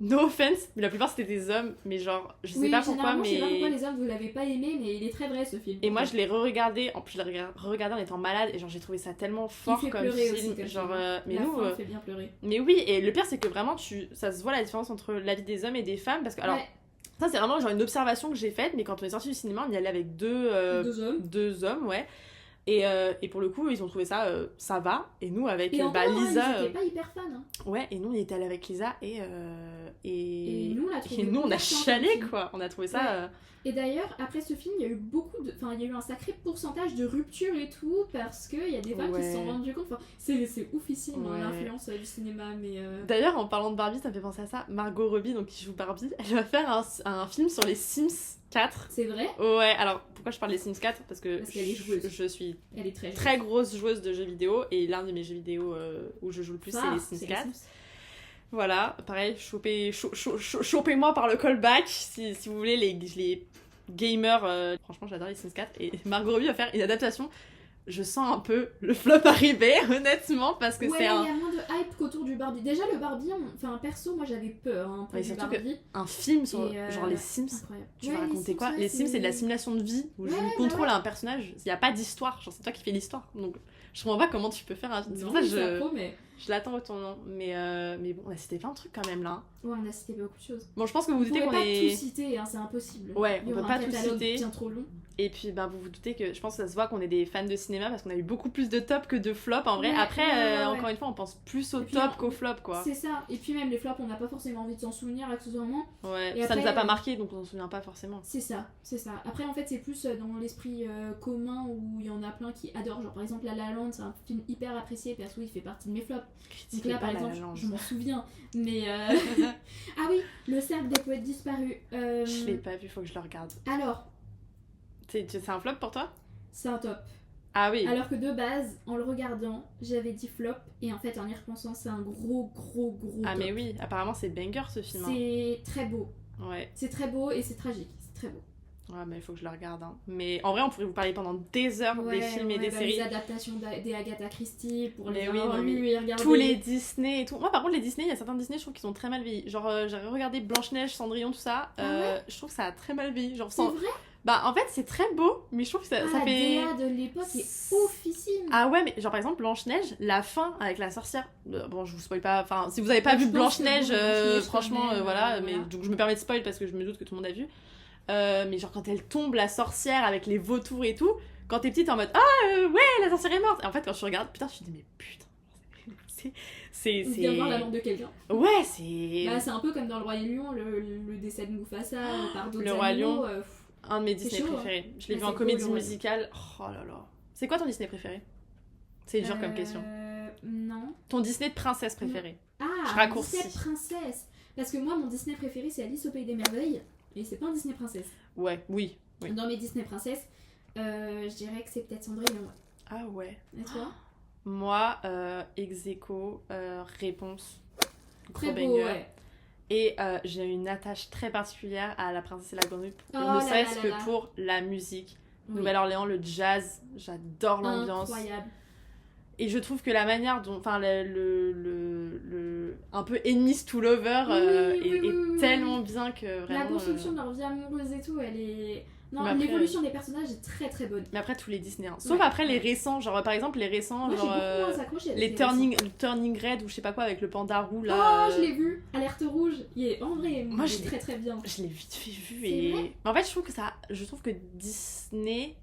no offense, mais la plupart c'était des hommes, mais genre, je sais Oui, pas pourquoi, généralement, je sais pas pourquoi mais... les hommes vous l'avez pas aimé, mais il est très vrai ce film. Et moi je l'ai re-regardé, en plus je l'ai re-regardé en étant malade, et genre j'ai trouvé ça tellement fort fait comme pleurer film, aussi, comme genre, film. mais La nous... fin fait bien pleurer. Mais oui, et le pire c'est que vraiment, ça se voit la différence entre la vie des hommes et des femmes, parce que, alors, Ouais, ça c'est vraiment genre une observation que j'ai faite, mais quand on est sorti du cinéma, on y allait avec deux hommes, ouais. Et pour le coup, ils ont trouvé ça va. Et nous, avec Et encore, Lisa. ils étaient pas hyper fans. Hein. Ouais, et nous, on y était allés avec Lisa Et nous, on l'a trouvé et nous, on a hyper sympa, chialé, le film. quoi. On a trouvé ça. Ouais. Et d'ailleurs, après ce film, il y a eu il y a eu un sacré pourcentage de rupture et tout, parce qu'il y a des femmes qui se sont Ouais. rendues compte. Enfin, c'est oufissime hein, Ouais. l'influence du cinéma, mais. D'ailleurs, en parlant de Barbie, ça me fait penser à ça. Margot Robbie, donc qui joue Barbie, elle va faire un film sur les Sims 4. C'est vrai, Ouais, alors pourquoi je parle des Sims 4 Parce qu'elle est joueuse. je suis elle est très très grosse joueuse de jeux vidéo, et l'un de mes jeux vidéo où je joue le plus, c'est les Sims 4. Voilà, pareil, chopez-moi par le callback si vous voulez, les gamers. Franchement, j'adore les Sims 4. Et Margot Robbie va faire une adaptation. Je sens un peu le flop arriver, honnêtement, parce que Ouais, c'est il y a moins de hype qu'autour du Barbie. Déjà, le Barbie, enfin, perso, moi j'avais peur un peu Ouais, du surtout Barbie. un film sur Et, genre les Sims. Incroyable. Tu Ouais, vas les raconter Sims, quoi? ouais, Les Sims, c'est de la simulation de vie où Ouais, je bah contrôle ouais. un personnage. Il n'y a pas d'histoire, genre c'est toi qui fais l'histoire. Donc je comprends pas comment tu peux faire un film. C'est Non, pour ça que mais ça promet. je l'attends au tournant. Mais bon, on a cité plein de trucs quand même là. Ouais, on a cité beaucoup de choses. Bon, je pense que vous On vous doutez pourrait qu'on pas est. tout citer, hein, c'est impossible. Ouais, Il y on peut aura pas un tout catalogue citer. bien trop long. Et puis vous vous doutez que je pense que ça se voit qu'on est des fans de cinéma parce qu'on a eu beaucoup plus de top que de flop en vrai. Ouais, Après, ouais. encore une fois, on pense plus au Et puis, top qu'au flop quoi. C'est ça. Et puis même les flops, on n'a pas forcément envie de s'en souvenir accessoirement. Ouais, Et ça nous après, a pas marqué donc on s'en souvient pas forcément. C'est ça, c'est ça. Après, en fait, c'est plus dans l'esprit commun où il y en a plein qui adorent. Genre, par exemple, La La Land, c'est un film hyper apprécié, perso, il fait partie de mes flops. Donc Critiquez là, pas par La La exemple, Land. je m'en souviens. Mais. Ah oui, Le Cercle des Poètes Disparus. Je l'ai pas vu, faut que je le regarde. Alors, C'est un flop pour toi? c'est un top. Ah oui. Alors que de base, en le regardant, j'avais dit flop. Et en fait, en y repensant, c'est un gros Ah top. mais oui, apparemment c'est banger ce film. Hein. C'est très beau. Ouais. C'est très beau et c'est tragique. C'est très beau. Ouais, mais il faut que je le regarde. Hein. Mais en vrai, on pourrait vous parler pendant des heures des films et des bah, séries. Les adaptations des Agatha Christie pour Mais les oui, avoir non, mais lus et regardés. Tous les Disney et tout. Moi, par contre, les Disney, il y a certains Disney, je trouve qu'ils ont très mal vieilli. Genre, j'ai regardé Blanche-Neige, Cendrillon, tout ça. Ah ouais Je trouve que ça a très mal vieilli. Genre, C'est vrai. Bah, en fait, c'est très beau, mais je trouve que ça La fait... DA de l'époque est oufissime. Ah ouais, mais genre par exemple Blanche-Neige, la fin avec la sorcière. Bon, je vous spoil pas. Enfin, si vous avez pas Je vu pense que Blanche-Neige, Blanche-Neige, franchement, quand même, voilà. voilà. Mais donc je me permets de spoil parce que je me doute que tout le monde a vu. Mais genre quand elle tombe, la sorcière avec les vautours et tout, quand t'es petite, t'es en mode ouais, la sorcière est morte. Et en fait, quand je regarde, putain, je me dis mais putain, c'est. Ou bien voir la lampe de quelqu'un. Ouais, c'est. Bah, c'est un peu comme dans Le Roi Lion, le décès de Mufasa par d'autres Le Roi animaux. Lion. Un de mes Disney chaud, hein. préférés. Je l'ai Ah, vu en c'est comédie cool, ouais. musicale. Oh là là. C'est quoi ton Disney préféré? C'est dur comme question. Non. Ton Disney de princesse préféré? Ah, Je raccourcis. Disney princesse. Parce que moi, mon Disney préféré, c'est Alice au Pays des Merveilles. Et c'est pas un Disney princesse. Ouais, oui. Oui. Dans mes Disney princesses, je dirais que c'est peut-être Cendrillon. Ah ouais. Et toi? Moi, ex aequo, réponse. Très Gros beau, banger. ouais. Et j'ai une attache très particulière à La Princesse et la Grenouille, Oh ne là serait-ce là que là là. pour la musique. Oui. Nouvelle-Orléans, le jazz, j'adore l'ambiance. Incroyable. Et je trouve que la manière dont, enfin, un peu enemies to lover Oui, est oui, tellement bien que La vraiment. construction de leur vie amoureuse et tout, elle est... Non, Mais après, l'évolution des personnages est très très bonne. Mais après tous les Disney, hein. Sauf Ouais. après les récents, genre par exemple les récents, Moi, j'ai genre beaucoup moins accroché avec les récents. turning Red ou je sais pas quoi avec le panda roux là. Oh, je l'ai vu, Alerte rouge. Il est en vrai, Moi, il je est l'ai- très très bien. Je l'ai vite fait vu C'est et vrai mais en fait je trouve que Disney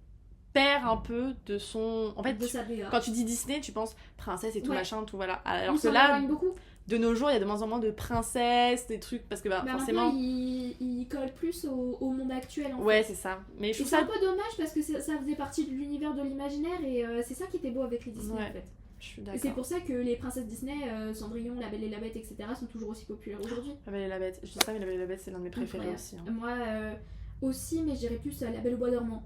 perd un peu de son. En fait, De sa BA. quand tu dis Disney, tu penses princesse et tout Ouais. machin, tout voilà. On Alors que s'en là, éloigne beaucoup. de nos jours, il y a de moins en moins de princesses, des trucs parce que Bah, forcément. maintenant, il colle plus au monde actuel en Ouais, fait. c'est ça. Mais je Et trouve c'est ça. un peu dommage parce que ça faisait partie de l'univers de l'imaginaire et c'est ça qui était beau avec les Disney Ouais. en fait. Je suis Et c'est d'accord. pour ça que les princesses Disney, Cendrillon, La Belle et la Bête, etc. sont toujours aussi populaires aujourd'hui. La Belle et la Bête. Je dis ça, mais La Belle et la Bête, c'est l'un de mes préférés Incroyable. aussi. Hein. Moi aussi, mais je dirais plus La Belle au Bois dormant.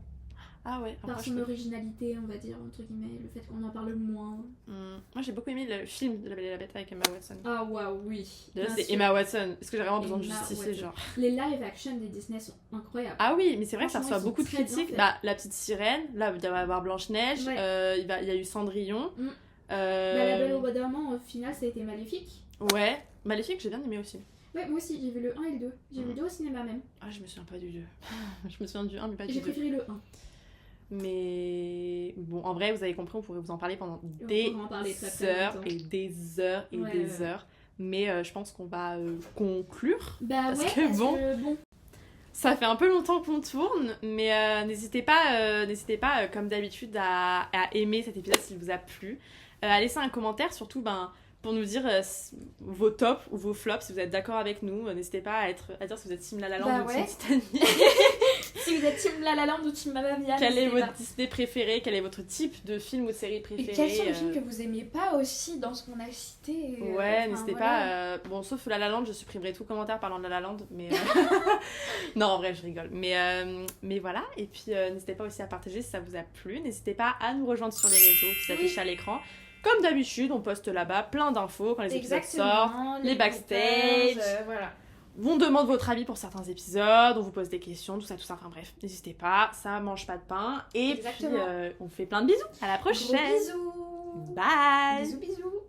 Ah ouais. Par après, son je- originalité, on va dire, entre guillemets, le fait qu'on en parle moins. Moi, j'ai beaucoup aimé le film de La Belle et la Bête avec Emma Watson. Ah waouh, oui. Déjà, bien c'est sûr. Emma Watson. Est-ce que j'ai vraiment besoin de Emma justifier, Watson. genre Les live action des Disney sont incroyables. Ah oui, mais c'est vrai que ça Franchement, reçoit ils sont beaucoup de très bien critiques. faits. Bah, la petite sirène, là, il va y avoir Blanche-Neige, Ouais. il y a eu Cendrillon. Mm. euh, Bah, La Belle au Bois dormant, au final, ça a été Maléfique. Ouais, Maléfique, j'ai bien aimé aussi. Ouais, moi aussi, j'ai vu le 1 et le 2. J'ai vu le 2 au cinéma même. Ah, je me souviens pas du 2. Je me souviens du 1, mais pas du J'ai 2. préféré le 1. Mais bon, en vrai, vous avez compris, on pourrait vous en parler pendant On des pourra en parler très, très heures longtemps. et des heures et Ouais, des ouais. heures. Mais je pense qu'on va conclure. Bah Parce ouais, que parce bon. que bon. Ça fait un peu longtemps qu'on tourne, mais n'hésitez pas, comme d'habitude, à aimer cet épisode s'il vous a plu. À laisser un commentaire, surtout pour nous dire vos tops ou vos flops, si vous êtes d'accord avec nous. N'hésitez pas à dire si vous êtes Team La La Land Bah ou ouais. Team Titanic. Si vous êtes Team La La Land ou Team Mamma Mia, Quel est n'hésitez votre pas. Disney préféré? Quel est votre type de film ou de série Et préféré? quels sont les films que vous aimiez pas aussi dans ce qu'on a cité Ouais, enfin, n'hésitez voilà. pas. Bon, sauf La La Land, je supprimerai tout commentaire parlant de La La Land, mais non, en vrai, je rigole. Mais voilà. Et puis n'hésitez pas aussi à partager si ça vous a plu. N'hésitez pas à nous rejoindre sur les réseaux qui s'affichent à l'écran. Comme d'habitude, on poste là-bas plein d'infos quand les épisodes sortent. Exactement, les backstage. voilà. On demande votre avis pour certains épisodes, on vous pose des questions, tout ça. Enfin bref, n'hésitez pas, ça mange pas de pain. Et Exactement. puis, on fait plein de bisous. À la Gros prochaine. bisous. Bye. Bisous, bisous.